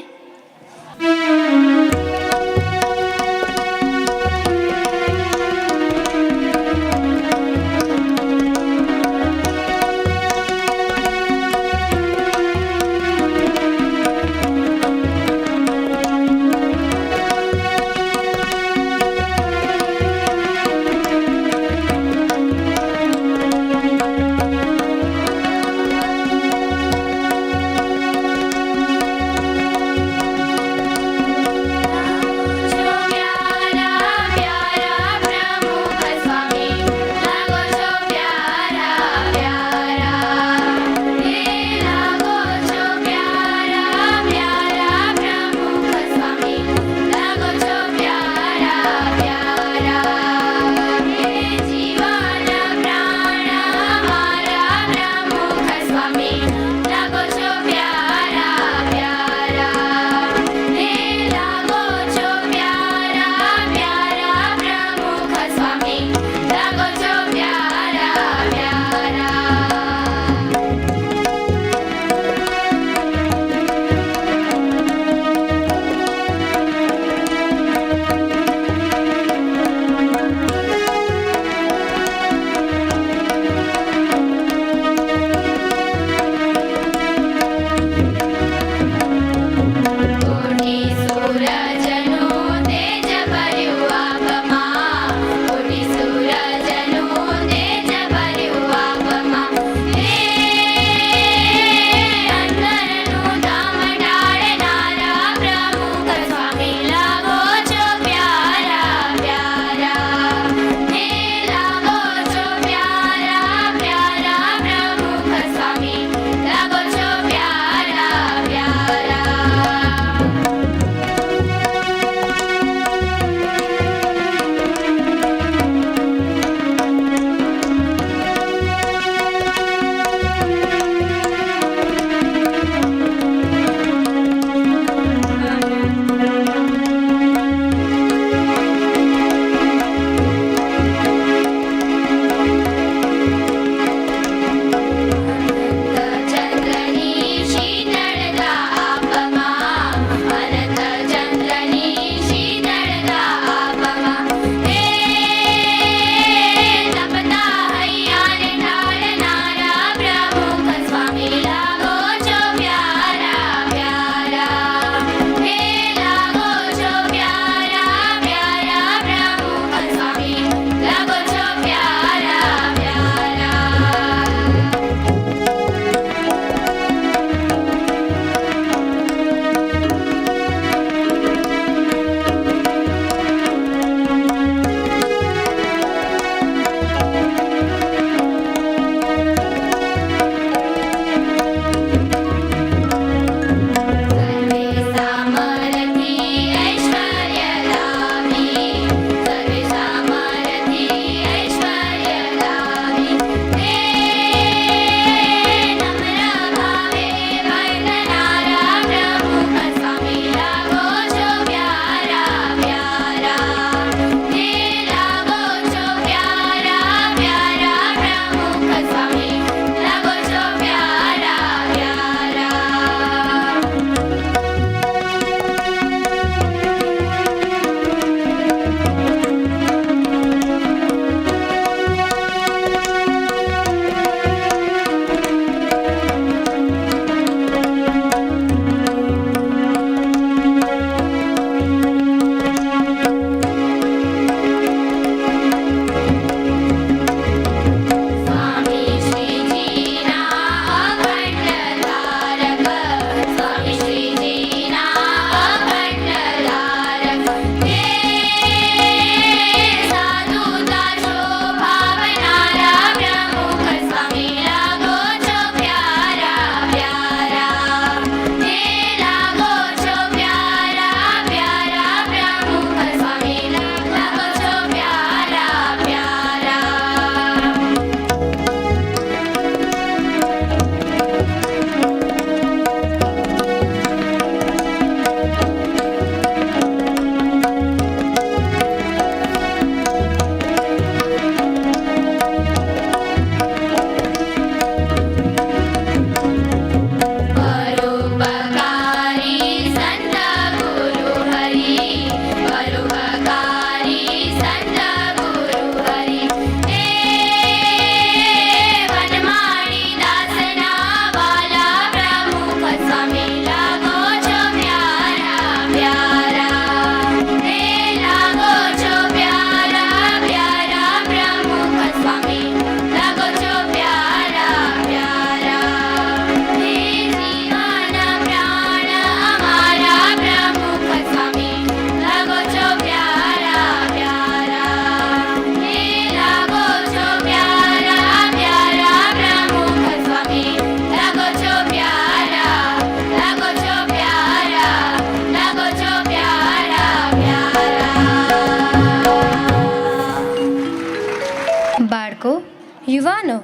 યુવાનો,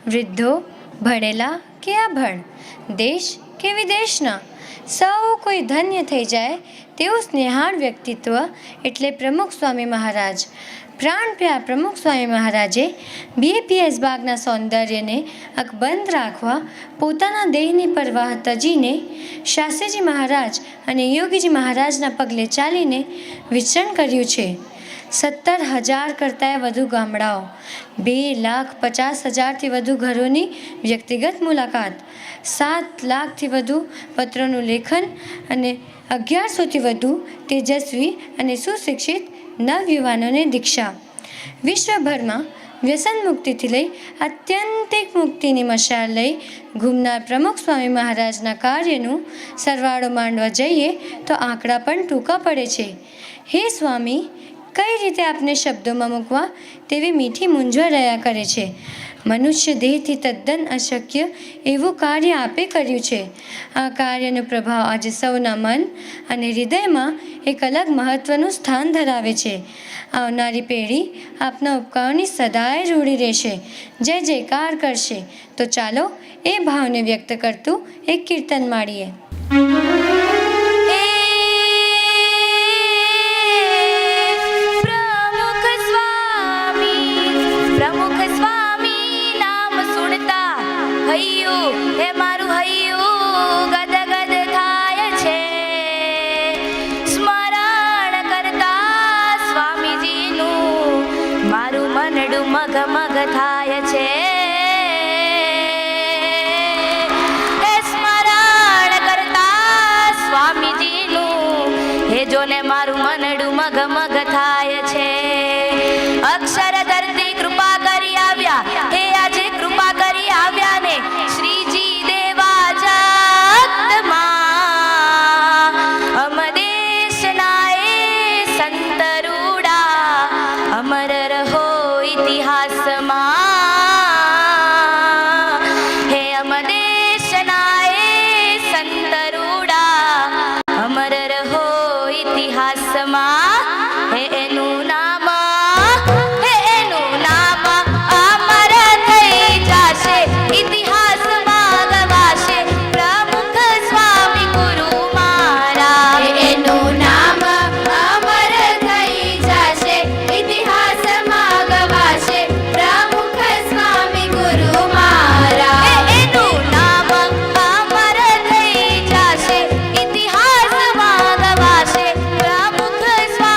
વૃદ્ધો, ભણેલા કે અભણ, દેશ કે વિદેશના, સૌ કોઈ ધન્ય થઈ જાય તેવું સ્નેહાળ વ્યક્તિત્વ એટલે પ્રમુખ સ્વામી મહારાજ. પ્રાણપ્રિય પ્રમુખ સ્વામી મહારાજે BAPS બાગના સૌંદર્યને અકબંધ રાખવા પોતાના દેહની પરવાહ તજીને શાસ્ત્રીજી મહારાજ અને યોગીજી મહારાજના પગલે ચાલીને વિચરણ કર્યું છે. 17,000 કરતાંય વધુ ગામડાઓ, 2,50,000થી વધુ ઘરોની વ્યક્તિગત મુલાકાત, 7 લાખથી વધુ પત્રોનું લેખન અને 1100થી વધુ તેજસ્વી અને સુશિક્ષિત નવયુવાનોને દીક્ષા. વિશ્વભરમાં વ્યસન મુક્તિથી લઈ આત્યંતિક મુક્તિની મશાલ લઈ ઘૂમનાર પ્રમુખ સ્વામી મહારાજના કાર્યનું સરવાળો માંડવા જઈએ તો આંકડા પણ ટૂંકા પડે છે. હે સ્વામી, કઈ રીતે આપને શબ્દોમાં મૂકવા તેવી મીઠી મૂંઝવણ રહ્યા કરે છે. મનુષ્ય દેહથી તદ્દન અશક્ય એવું કાર્ય આપે કર્યું છે. આ કાર્યનો પ્રભાવ આજે સૌના મન અને હૃદયમાં એક અલગ મહત્ત્વનું સ્થાન ધરાવે છે. આવનારી પેઢી આપના ઉપકારોની સદાય જોડી રહેશે, જય જયકાર કરશે. તો ચાલો એ ભાવને વ્યક્ત કરતું એક કીર્તન માણીએ. પ્રમુખ સ્વામી નામ સુણતા હૈયું હે મારું હૈયું ગદગદ થાય છે. સ્મરણ કરતા સ્વામીજીનું મારું મનડું મગ મગ થાય છે. હે સ્મરણ કરતા સ્વામીજીનું હે જોને મારું મનડું મગ મગ થાય છે. અક્ષર ધરતી કૃપા કરી આવ્યા, હે આજે કૃપા કરી આવ્યા ને શ્રીજી દેવા જગતમાં. અમદેશના એ સંતરૂડા અમર રહો ઇતિહાસમાં. હે અમદેશના એ સંતરૂડા અમર રહો ઇતિહાસમાં. હે એનું નામ ઇતિહાસમાં ગવાશે પ્રમુખ સ્વામી ગુરુ મારા. એનું નામ અમર થઈ જશે, ઇતિહાસમાં ગવાશે પ્રમુખ સ્વામી ગુરુ મારા. એનું નામ અમર થઈ જશે, ઇતિહાસમાં ગવાશે પ્રમુખ સ્વામી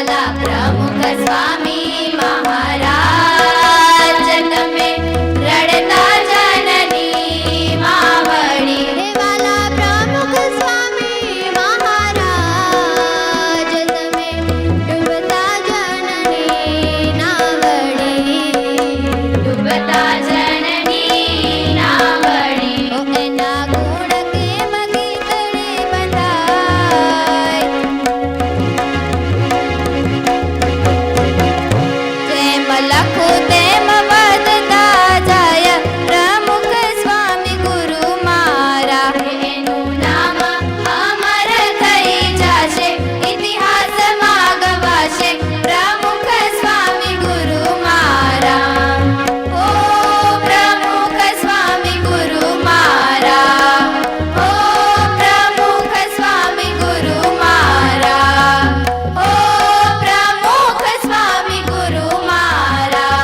વાલા પ્રમુખ સ્વામી મહારાજ તમે રડતા જનની માવડી હે વાલા પ્રમુખ સ્વામી મહારાજ તમે ડૂબતા જનની નાવડી ડૂબતા જનની નાવડી ઓ એના ગુણ કેમ ગીતડે બંધાય જેમ લખું તેમ વધતા જાય પ્રમુખ સ્વામી ગુરુ મારા એનું નામ અમર થઈ જશે ઇતિહાસમાં ગવાશે પ્રમુખ સ્વામી ગુરુ મારા ઓ પ્રમુખ સ્વામી ગુરુ મારા ઓ પ્રમુખ સ્વામી ગુરુ મારા ઓ પ્રમુખ સ્વામી ગુરુ મારા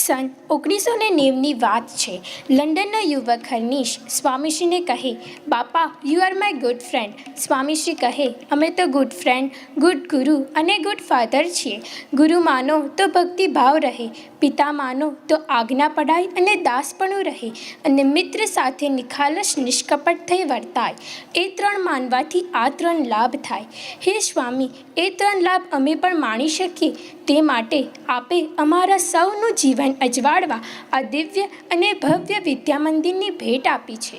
સન 1990ની વાત છે. લંડનનો યુવક હર્નિશ સ્વામીશ્રીને કહે, બાપા you are my good friend. Swamishri કહે, અમે તો ગુડ ફ્રેન્ડ, ગુડ ગુરુ અને ગુડ ફાધર છીએ. ગુરુ માનો તો ભક્તિભાવ રહે, પિતા માનો તો આજ્ઞા પડાય અને દાસપણું રહે, અને મિત્ર સાથે નિખાલસ નિષ્કપટ થઈ વર્તાય. એ ત્રણ માનવાથી આ ત્રણ લાભ થાય. હે સ્વામી, એ ત્રણ લાભ અમે પણ માણી શકીએ તે માટે આપે અમારા સૌનું જીવન અજવાળવા આ દિવ્ય અને ભવ્ય વિદ્યા મંદિરની ભેટ આપી છે.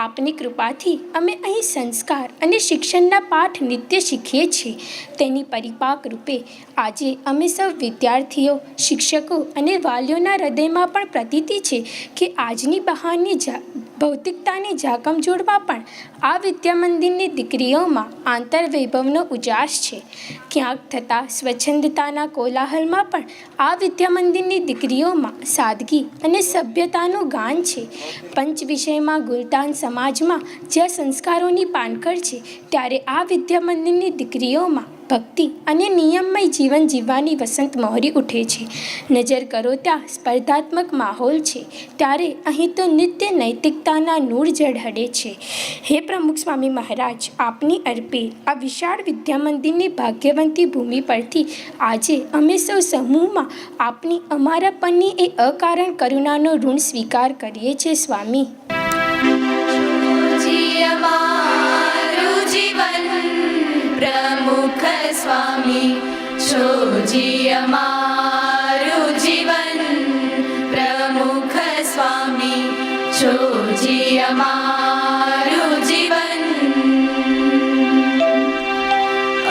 આપની કૃપાથી અમે અહીં સંસ્કાર અને શિક્ષણના પાઠ નિત્ય શીખીએ છીએ. તેની પરિપાક રૂપે આજે અમે સૌ વિદ્યાર્થીઓ, શિક્ષકો અને વાલીઓના હૃદયમાં પણ પ્રતીતિ છે કે આજની બહારની ભૌતિકતાની ઝાકમઝોળમાં પણ આ વિદ્યા મંદિરની દીકરીઓમાં આંતરવૈભવનો ઉજાસ છે. ક્યાંક થતા સ્વચ્છંદતાના કોલાહલમાં પણ આ વિદ્યા મંદિરની દીકરીઓમાં સાદગી અને સભ્યતાનું ગાન છે. પંચ વિષયમાં ગુલતાન સમાજમાં જ્યાં સંસ્કારોની પાનખર છે, ત્યારે આ વિદ્યા મંદિરની દીકરીઓમાં ભક્તિ અને નિયમમય જીવન જીવવાની વસંત મહોરી ઉઠે છે. નજર કરો ત્યાં સ્પર્ધાત્મક માહોલ છે, ત્યારે અહીં તો નિત્ય નૈતિકતાના નૂર ઝળહળે છે. હે પ્રમુખ સ્વામી મહારાજ, આપની અર્પે આ વિશાળ વિદ્યા મંદિરની ભાગ્યવંતી ભૂમિ પરથી આજે અમે સૌ સમૂહમાં આપની અમારા પરની એ અકારણ કરુણાનો ઋણ સ્વીકાર કરીએ છીએ. સ્વામી પ્રમુખ સ્વામી છોજી અમારું જીવન પ્રમુખ સ્વામી છોજી અમારું જીવન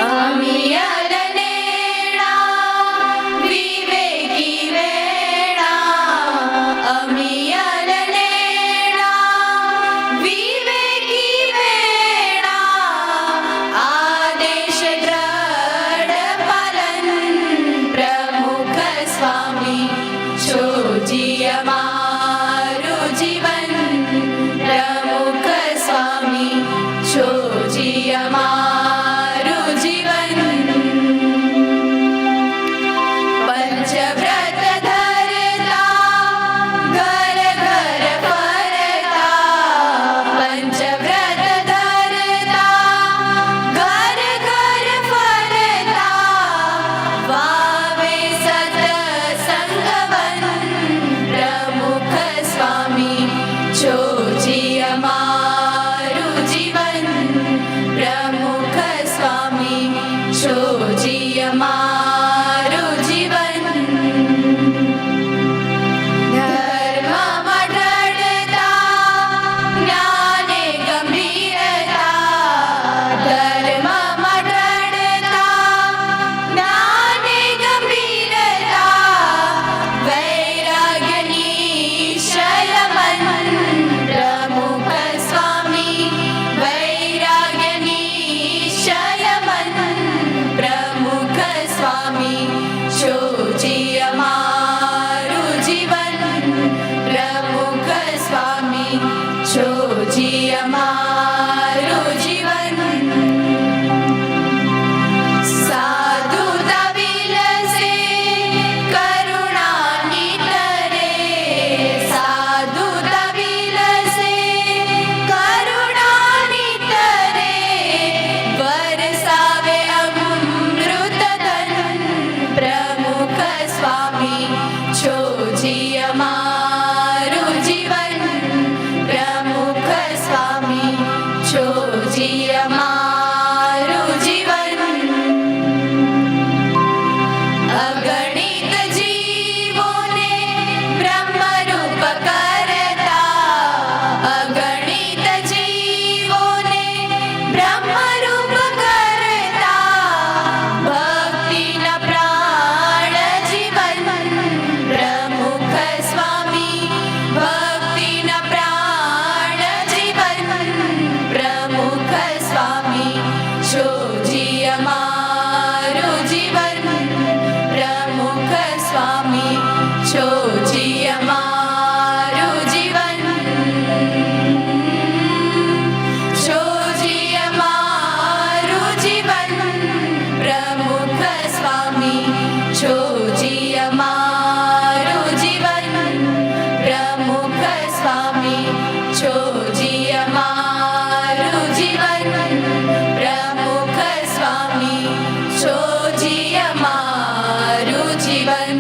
અમિયલ નેણા વિવેકી વેણા અમિયલ નેણા વિવેકી વેણા આદેશ દ્રઢ પાલન પ્રમુખ સ્વામી છોજી અમારું જીવન પ્રમુખ સ્વામી છોજી અમારું જીવન પંચવ્રત ધરતા ઘર ઘર ફરતા પંચવ્રત ધરતા ઘર ઘર ફરતા વાવે સત્સંગવન પ્રમુખ સ્વામી છોજી અમારું જીવન પ્રમુખ જી અમારું જીવન અગણિત જીવોને બ્રહ્મરૂપ કરતા અગણિત જીવોને બ્રહ્મરૂપ કરતા ભક્તિના પ્રાણ જીવન પ્રમુખ સ્વામી ભક્તિના પ્રાણ જીવન પ્રમુખ સ્વામી શોજી અમારું જીવન પ્રમુખ સ્વામી શોજી અમારું જીવન શોજી અમારું જીવન પ્રમુખ સ્વામી શોજી અમારું જીવન પ્રમુખ સ્વામી શોજી અમારું જીવન પ્રમુખ સ્વામી શોજી અમારું જીવન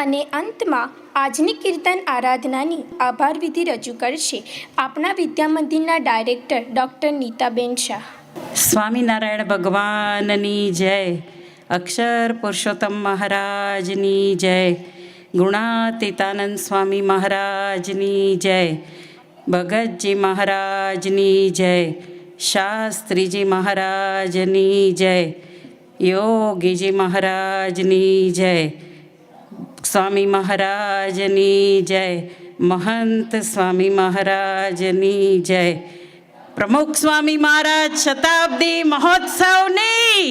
અને અંતમાં આજની કીર્તન આરાધનાની આભાર વિધિ રજૂ કરશે આપણા વિદ્યા મંદિરના ડાયરેક્ટર ડૉક્ટર નીતાબેન શાહ. સ્વામિનારાયણ ભગવાનની જય, અક્ષર પુરુષોત્તમ મહારાજની જય, ગુણાતીતાનંદ સ્વામી મહારાજની જય, ભગતજી મહારાજની જય, શાસ્ત્રીજી મહારાજની જય, યોગીજી મહારાજની જય, સ્વામી મહારાજની જય, મહંત સ્વામી મહારાજની જય, પ્રમુખ સ્વામી મહારાજ શતાબ્દી મહોત્સવની,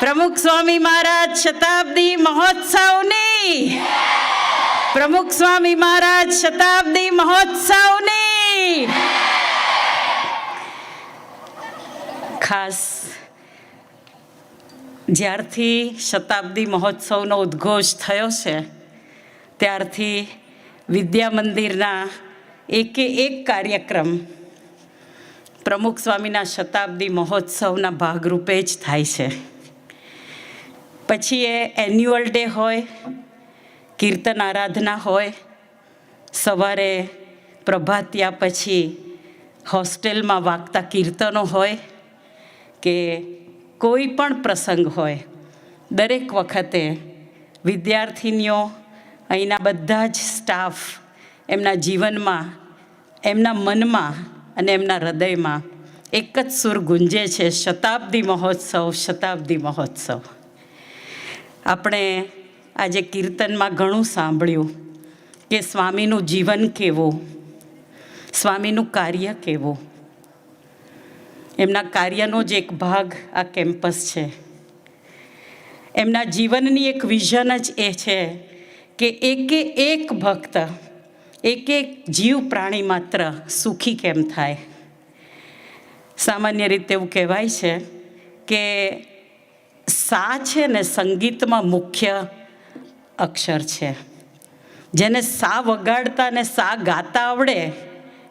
પ્રમુખ સ્વામી મહારાજ શતાબ્દી મહોત્સવની, પ્રમુખ સ્વામી મહારાજ શતાબ્દી મહોત્સવની. ખાસ જ્યારથી શતાબ્દી મહોત્સવનો ઉદ્ઘોષ થયો છે ત્યારથી વિદ્યા મંદિરના એકે એક કાર્યક્રમ પ્રમુખ સ્વામીના શતાબ્દી મહોત્સવના ભાગરૂપે જ થાય છે. પછી એ એન્યુઅલ ડે હોય, કીર્તન આરાધના હોય, સવારે પ્રભાતિયા પછી હોસ્ટેલમાં વાગતા કીર્તનો હોય કે કોઈ પણ પ્રસંગ હોય, દરેક વખતે વિદ્યાર્થીનીઓ અહીંના બધા જ સ્ટાફ એમના જીવનમાં, એમના મનમાં અને એમના હૃદયમાં એક જ સુર ગુંજે છે, શતાબ્દી મહોત્સવ, શતાબ્દી મહોત્સવ. આપણે આજે કીર્તનમાં ઘણું સાંભળ્યું કે સ્વામીનું જીવન કેવું, સ્વામીનું કાર્ય કેવું. એમના કાર્યનો જ એક ભાગ આ કેમ્પસ છે. એમના જીવનની એક વિઝન જ એ છે કે એકે એક ભક્ત, એક એક જીવ પ્રાણી માત્ર સુખી કેમ થાય. સામાન્ય રીતે એવું કહેવાય છે કે સા છે ને સંગીતમાં મુખ્ય અક્ષર છે. જેને સા વગાડતા ને સા ગાતા આવડે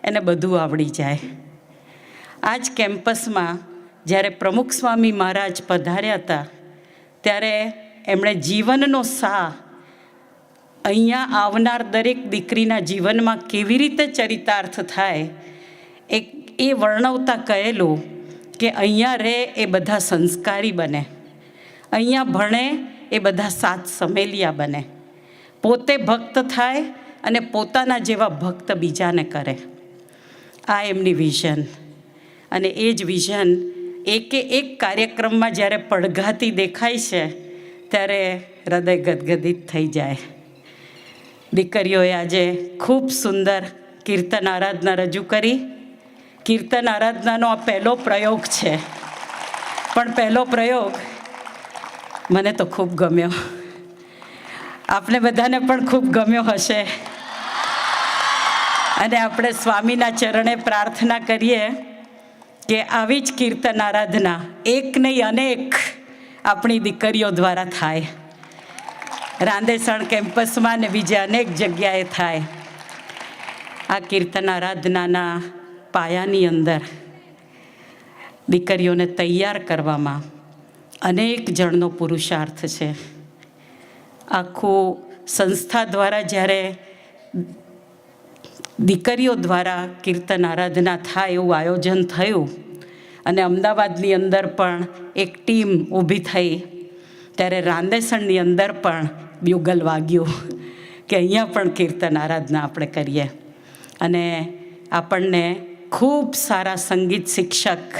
એને બધું આવડી જાય. આ જ કેમ્પસમાં જ્યારે પ્રમુખ સ્વામી મહારાજ પધાર્યા હતા ત્યારે એમણે જીવનનો સા અહીંયા આવનાર દરેક દીકરીના જીવનમાં કેવી રીતે ચરિતાર્થ થાય એ વર્ણવતા કહેલું કે અહીંયા રહે એ બધા સંસ્કારી બને, અહીંયા ભણે એ બધા સાત સમેલિયા બને, પોતે ભક્ત થાય અને પોતાના જેવા ભક્ત બીજાને કરે. આ એમની વિઝન. અને એ જ વિઝન એકે એક કાર્યક્રમમાં જ્યારે પડઘાતી દેખાય છે ત્યારે હૃદય ગદગદિત થઈ જાય. દીકરીઓએ આજે ખૂબ સુંદર કીર્તન આરાધના રજૂ કરી. કીર્તન આરાધનાનો આ પહેલો પ્રયોગ છે, પણ પહેલો પ્રયોગ મને તો ખૂબ ગમ્યો. આપને બધાને પણ ખૂબ ગમ્યો હશે. અને આપણે સ્વામીના ચરણે પ્રાર્થના કરીએ કે આવી જ કીર્તન આરાધના એક નહીં અનેક આપણી દીકરીઓ દ્વારા થાય. રાંદેસણ કેમ્પસમાં ને બીજે અનેક જગ્યાએ થાય. આ કીર્તન આરાધનાના પાયાની અંદર દીકરીઓને તૈયાર કરવામાં અનેક જણનો પુરુષાર્થ છે. આખું સંસ્થા દ્વારા જ્યારે દીકરીઓ દ્વારા કીર્તન આરાધના થાય એવું આયોજન થયું અને અમદાવાદની અંદર પણ એક ટીમ ઊભી થઈ, ત્યારે રાંદેસણની અંદર પણ બ્યુગલ વાગ્યું કે અહીંયા પણ કીર્તન આરાધના આપણે કરીએ. અને આપણને ખૂબ સારા સંગીત શિક્ષક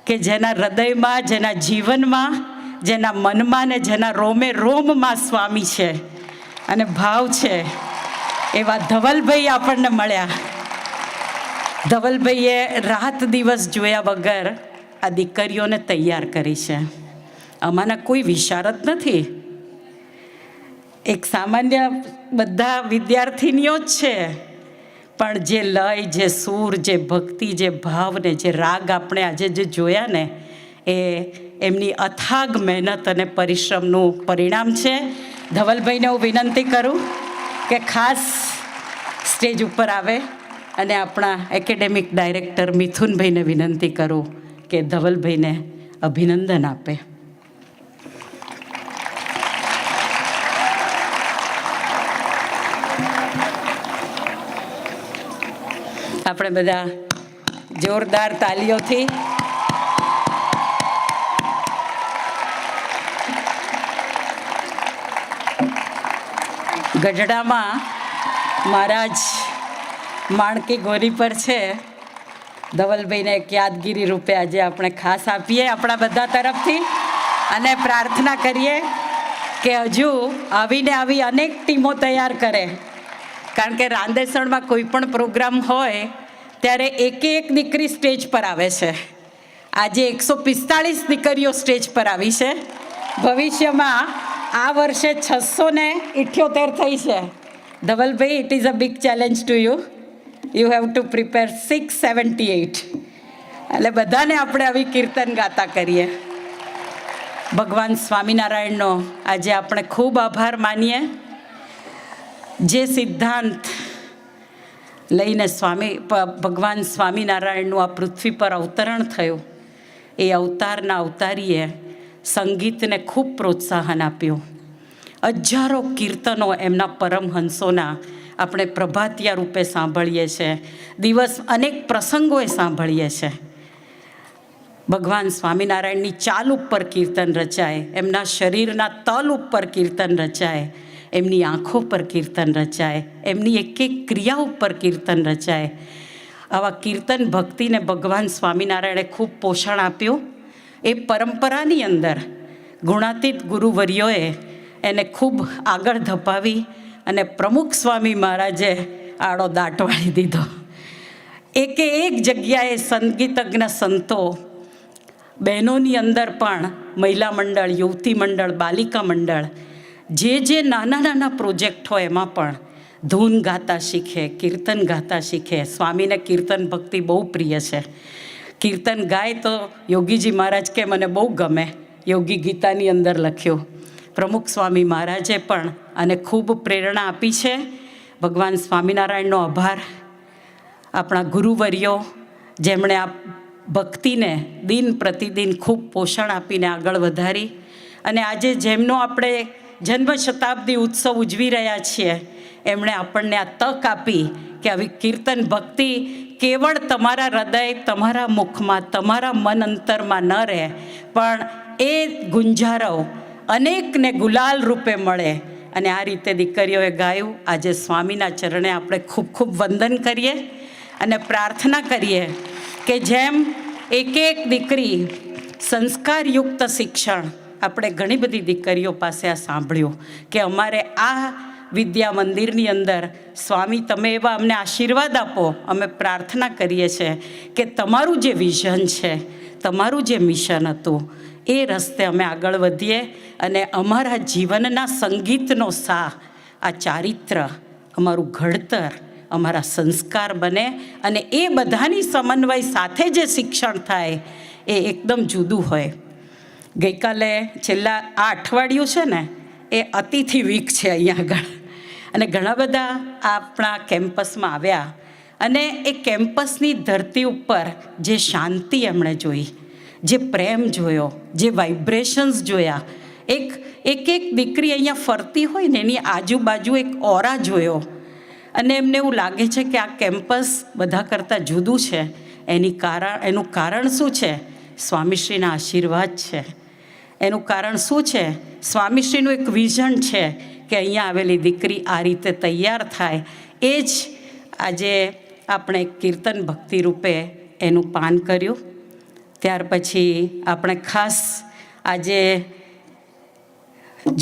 કે જેના હૃદયમાં, જેના જીવનમાં, જેના મનમાં ને જેના રોમે રોમમાં સ્વામી છે અને ભાવ છે, એવા ધવલભાઈ આપણને મળ્યા. ધવલભાઈએ રાત દિવસ જોયા વગર આ દીકરીઓને તૈયાર કરી છે. આમાંના કોઈ વિશારદ નથી, એક સામાન્ય બધા વિદ્યાર્થીનીઓ જ છે, પણ જે લય, જે સૂર, જે ભક્તિ, જે ભાવ ને જે રાગ આપણે આજે જે જોયા ને, એ એમની અથાગ મહેનત અને પરિશ્રમનું પરિણામ છે. ધવલભાઈને હું વિનંતી કરું કે ખાસ સ્ટેજ ઉપર આવે અને આપણા એકેડેમિક ડાયરેક્ટર મિથુનભાઈને વિનંતી કરું કે ધવલભાઈને અભિનંદન આપે. આપણે બધા જોરદાર તાલીઓથી ગઢડામાં મહારાજ માણકી ગોરી પર છે. ધવલભાઈને એક યાદગીરી રૂપે આજે આપણે ખાસ આપીએ આપણા બધા તરફથી અને પ્રાર્થના કરીએ કે હજુ આવીને આવી અનેક ટીમો તૈયાર કરે, કારણ કે રાંદેસણમાં કોઈ પણ પ્રોગ્રામ હોય ત્યારે એક દીકરી સ્ટેજ પર આવે છે. આજે 145 દીકરીઓ સ્ટેજ પર આવી છે. ભવિષ્યમાં આ વર્ષે 678 થઈ છે. ધવલભાઈ, it is a big challenge to you. You have to prepare 678. એટલે બધાને આપણે આવી કીર્તન ગાતા કરીએ. ભગવાન સ્વામિનારાયણનો આજે આપણે ખૂબ આભાર માનીએ. જે સિદ્ધાંત લઈને ભગવાન સ્વામિનારાયણનું આ પૃથ્વી પર અવતરણ થયું, એ અવતારના અવતારીએ સંગીતને ખૂબ પ્રોત્સાહન આપ્યું. હજારો કીર્તનો એમના પરમહંસોના આપણે પ્રભાતિયા રૂપે સાંભળીએ છીએ, દિવસ અનેક પ્રસંગોએ સાંભળીએ છીએ. ભગવાન સ્વામિનારાયણની ચાલ ઉપર કીર્તન રચાય, એમના શરીરના તલ ઉપર કીર્તન રચાય, એમની આંખો પર કીર્તન રચાય, એમની એક ક્રિયા ઉપર કીર્તન રચાય. આવા કીર્તન ભક્તિને ભગવાન સ્વામિનારાયણે ખૂબ પોષણ આપ્યું. એ પરંપરાની અંદર ગુણાતીત ગુરુવર્યોએ એને ખૂબ આગળ ધપાવી અને પ્રમુખ સ્વામી મહારાજે આડો દાટ વાળી દીધો. એક જગ્યાએ સંગીતજ્ઞ સંતો, બહેનોની અંદર પણ મહિલા મંડળ, યુવતી મંડળ, બાલિકા મંડળ, જે નાના નાના પ્રોજેક્ટ હોય એમાં પણ ધૂન ગાતા શીખે, કીર્તન ગાતા શીખે. સ્વામીને કીર્તન ભક્તિ બહુ પ્રિય છે. કીર્તન ગાય તો યોગીજી મહારાજ કે મને બહુ ગમે, યોગી ગીતાની અંદર લખ્યું. પ્રમુખ સ્વામી મહારાજે પણ આને ખૂબ પ્રેરણા આપી છે. ભગવાન સ્વામિનારાયણનો આભાર. આપણા ગુરુવર્યો જેમણે આ ભક્તિને દિન પ્રતિદિન ખૂબ પોષણ આપીને આગળ વધારી, અને આજે જેમનો આપણે જન્મ શતાબ્દી ઉત્સવ ઉજવી રહ્યા છીએ, એમણે આપણને આ તક આપી કે આવી કીર્તન ભક્તિ કેવળ તમારા હૃદય, તમારા મુખમાં, તમારા મન અંતરમાં ન રહે, પણ એ ગુંજારવ અનેકને ગુલાલ રૂપે મળે. અને આ રીતે દીકરીઓએ ગાયું. આજે સ્વામીના ચરણે આપણે ખૂબ ખૂબ વંદન કરીએ અને પ્રાર્થના કરીએ કે જેમ એક દીકરી સંસ્કારયુક્ત શિક્ષણ, આપણે ઘણી બધી દીકરીઓ પાસે આ સાંભળ્યું કે અમારે આ વિદ્યા મંદિરની અંદર સ્વામી તમે એવા અમને આશીર્વાદ આપો. અમે પ્રાર્થના કરીએ છીએ કે તમારું જે વિઝન છે, તમારું જે મિશન હતું, એ રસ્તે અમે આગળ વધીએ અને અમારા જીવનના સંગીતનો સાહ, આ ચારિત્ર, અમારું ઘડતર, અમારા સંસ્કાર બને. અને એ બધાની સમન્વય સાથે જે શિક્ષણ થાય એ એકદમ જુદું હોય. ગઈકાલે છેલ્લા આ અઠવાડિયું છે ને, એ અતિથિ વીક છે અહીંયા આગળ, અને ઘણા બધા આપણા કેમ્પસમાં આવ્યા. અને એ કેમ્પસની ધરતી ઉપર જે શાંતિ એમણે જોઈ, જે પ્રેમ જોયો, જે વાઇબ્રેશન્સ જોયા, એક દીકરી અહીંયા ફરતી હોય ને એની આજુબાજુ એક ઓરા જોયો અને એમને એવું લાગે છે કે આ કેમ્પસ બધા કરતાં જુદું છે. એનું કારણ શું છે? સ્વામીશ્રીના આશીર્વાદ છે. એનું કારણ શું છે? સ્વામીશ્રીનું એક વિઝન છે કે અહીંયા આવેલી દીકરી આ રીતે તૈયાર થાય. એ જ આજે આપણે કીર્તન ભક્તિ રૂપે એનું પાન કર્યું. ત્યાર પછી આપણે ખાસ આજે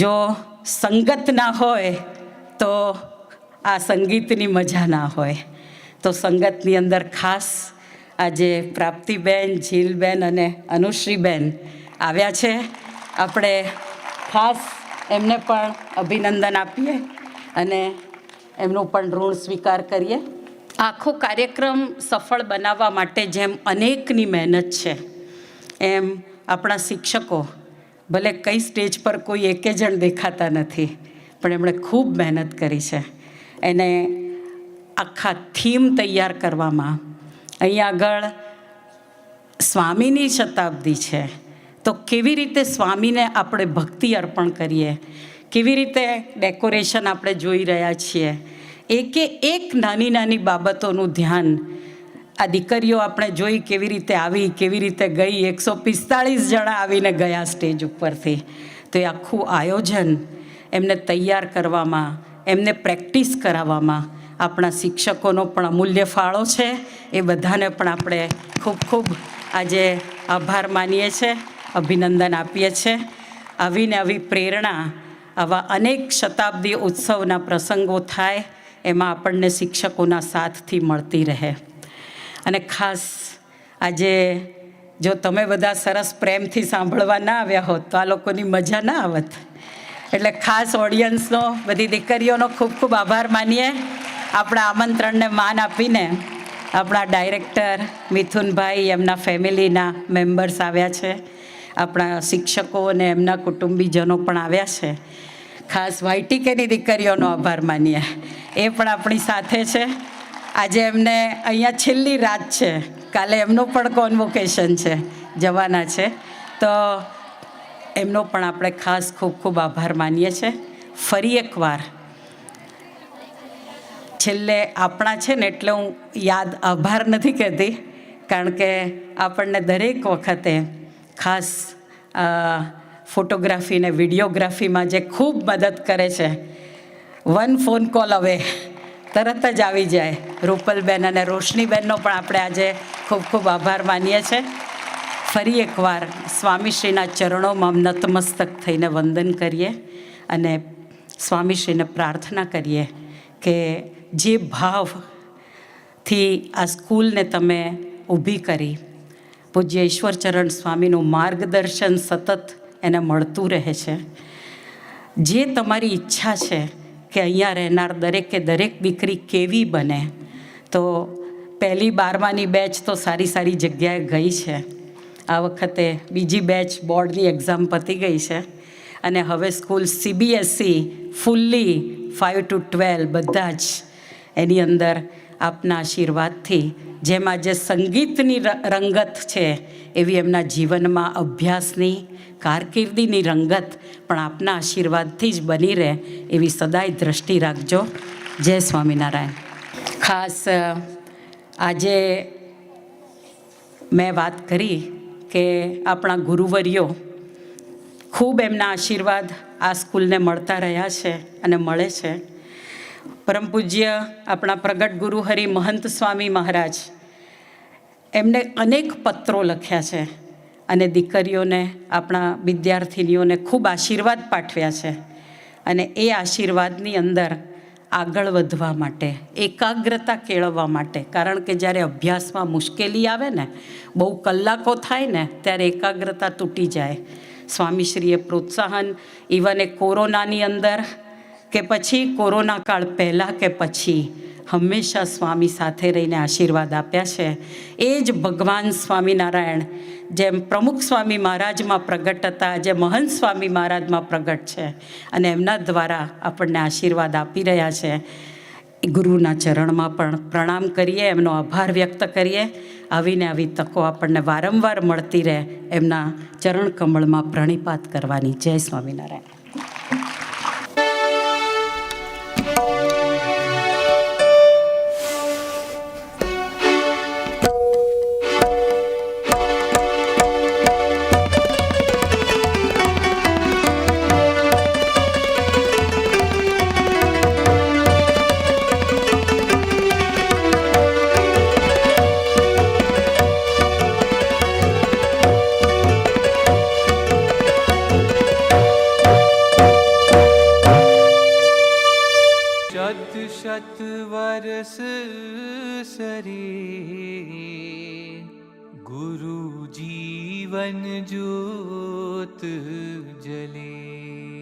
જો સંગત ના હોય તો આ સંગીતની મજા ના હોય. તો સંગતની અંદર ખાસ આજે પ્રાપ્તિબેન, ઝીલબેન અને અનુશ્રીબેન આવ્યા છે. આપણે ખાસ એમને પણ અભિનંદન આપીએ અને એમનું પણ ઋણ સ્વીકાર કરીએ. આખો કાર્યક્રમ સફળ બનાવવા માટે જેમ અનેકની મહેનત છે, એમ આપણા શિક્ષકો, ભલે કઈ સ્ટેજ પર કોઈ એકે જણ દેખાતા નથી, પણ એમણે ખૂબ મહેનત કરી છે. એને આખા થીમ તૈયાર કરવામાં, અહીંયા આગળ સ્વામીની શતાબ્દી છે તો કેવી રીતે સ્વામીને આપણે ભક્તિ અર્પણ કરીએ, કેવી રીતે ડેકોરેશન આપણે જોઈ રહ્યા છીએ, એક નાની નાની બાબતોનું ધ્યાન આ દીકરીઓ આપણે જોઈ કેવી રીતે આવી, કેવી રીતે ગઈ. 145 જણા આવીને ગયા સ્ટેજ ઉપરથી. તો એ આખું આયોજન એમને તૈયાર કરવામાં, એમને પ્રેક્ટિસ કરાવવામાં આપણા શિક્ષકોનો પણ અમૂલ્ય ફાળો છે. એ બધાને પણ આપણે ખૂબ ખૂબ આજે આભાર માનીએ છીએ, અભિનંદન આપીએ છીએ. આવીને આવી પ્રેરણા આવા અનેક શતાબ્દી ઉત્સવના પ્રસંગો થાય એમાં આપણને શિક્ષકોના સાથથી મળતી રહે. અને ખાસ આજે જો તમે બધા સરસ પ્રેમથી સાંભળવા ના આવ્યા હોત તો આ લોકોની મજા ના આવત. એટલે ખાસ ઓડિયન્સનો, બધી દીકરીઓનો ખૂબ ખૂબ આભાર માનીએ. આપણા આમંત્રણને માન આપીને આપણા ડાયરેક્ટર મિથુનભાઈ, એમના ફેમિલીના મેમ્બર્સ આવ્યા છે, આપણા શિક્ષકો અને એમના કુટુંબીજનો પણ આવ્યા છે. ખાસ YTKની દીકરીઓનો આભાર માનીએ. એ પણ આપણી સાથે છે. આજે એમને અહીંયા છેલ્લી રાત છે, કાલે એમનું પણ કોન્વોકેશન છે, જવાના છે. તો એમનો પણ આપણે ખાસ ખૂબ ખૂબ આભાર માનીએ છીએ. ફરી એકવાર છેલ્લે આપણા છે ને એટલે હું આભાર નથી કહેતી, કારણ કે આપણને દરેક વખતે ખાસ ફોટોગ્રાફી ને વિડીયોગ્રાફીમાં જે ખૂબ મદદ કરે છે, 1 ફોન કોલ હવે તરત જ આવી જાય, રૂપલબેન અને રોશનીબેનનો પણ આપણે આજે ખૂબ ખૂબ આભાર માનીએ છીએ. ફરી એકવાર સ્વામીશ્રીના ચરણોમાં નતમસ્તક થઈને વંદન કરીએ અને સ્વામીશ્રીને પ્રાર્થના કરીએ કે જે ભાવથી આ સ્કૂલને તમે ઊભી કરી, પૂજ્ય ઈશ્વરચરણ સ્વામીનું માર્ગદર્શન સતત એને મળતું રહે છે. જે તમારી ઈચ્છા છે કે અહીંયા રહેનાર દરેકે દરેક દીકરી કેવી બને, તો પહેલી 12માની બેચ તો સારી સારી જગ્યાએ ગઈ છે. આ વખતે બીજી બેચ બોર્ડની એક્ઝામ પતી ગઈ છે અને હવે સ્કૂલ CBSE ફૂલ્લી 5 to 12 બધા જ એની અંદર આપના આશીર્વાદથી, જેમાં જે સંગીતની રંગત છે એવી એમના જીવનમાં અભ્યાસની, કારકિર્દીની રંગત પણ આપના આશીર્વાદથી જ બની રહે એવી સદાય દ્રષ્ટિ રાખજો. જય સ્વામિનારાયણ. ખાસ આજે મેં વાત કરી કે આપણા ગુરુવર્યો ખૂબ એમના આશીર્વાદ આ સ્કૂલને મળતા રહ્યા છે અને મળે છે. પરમ પૂજ્ય આપણા પ્રગટ ગુરુહરિ મહંત સ્વામી મહારાજ, એમને અનેક પત્રો લખ્યા છે અને દીકરીઓને, આપણા વિદ્યાર્થીનીઓને ખૂબ આશીર્વાદ પાઠવ્યા છે. અને એ આશીર્વાદની અંદર આગળ વધવા માટે, એકાગ્રતા કેળવવા માટે, કારણ કે જ્યારે અભ્યાસમાં મુશ્કેલી આવે ને, બહુ કલાકો થાય ને, ત્યારે એકાગ્રતા તૂટી જાય. સ્વામીશ્રીએ પ્રોત્સાહન, ઇવન એ કોરોનાની અંદર કે પછી કોરોના કાળ પહેલાં કે પછી, હંમેશા સ્વામી સાથે રહીને આશીર્વાદ આપ્યા છે. એ જ ભગવાન સ્વામિનારાયણ જેમ પ્રમુખ સ્વામી મહારાજમાં પ્રગટ હતા, જે મહંત સ્વામી મહારાજમાં પ્રગટ છે અને એમના દ્વારા આપણને આશીર્વાદ આપી રહ્યા છે. ગુરુના ચરણમાં પણ પ્રણામ કરીએ, એમનો આભાર વ્યક્ત કરીએ. આવીને આવી તકો આપણને વારંવાર મળતી રહે, એમના ચરણ કમળમાં પ્રણિપાત કરવાની. જય સ્વામિનારાયણ. शत वर्ष सरे गुरु जीवन ज्योत जले।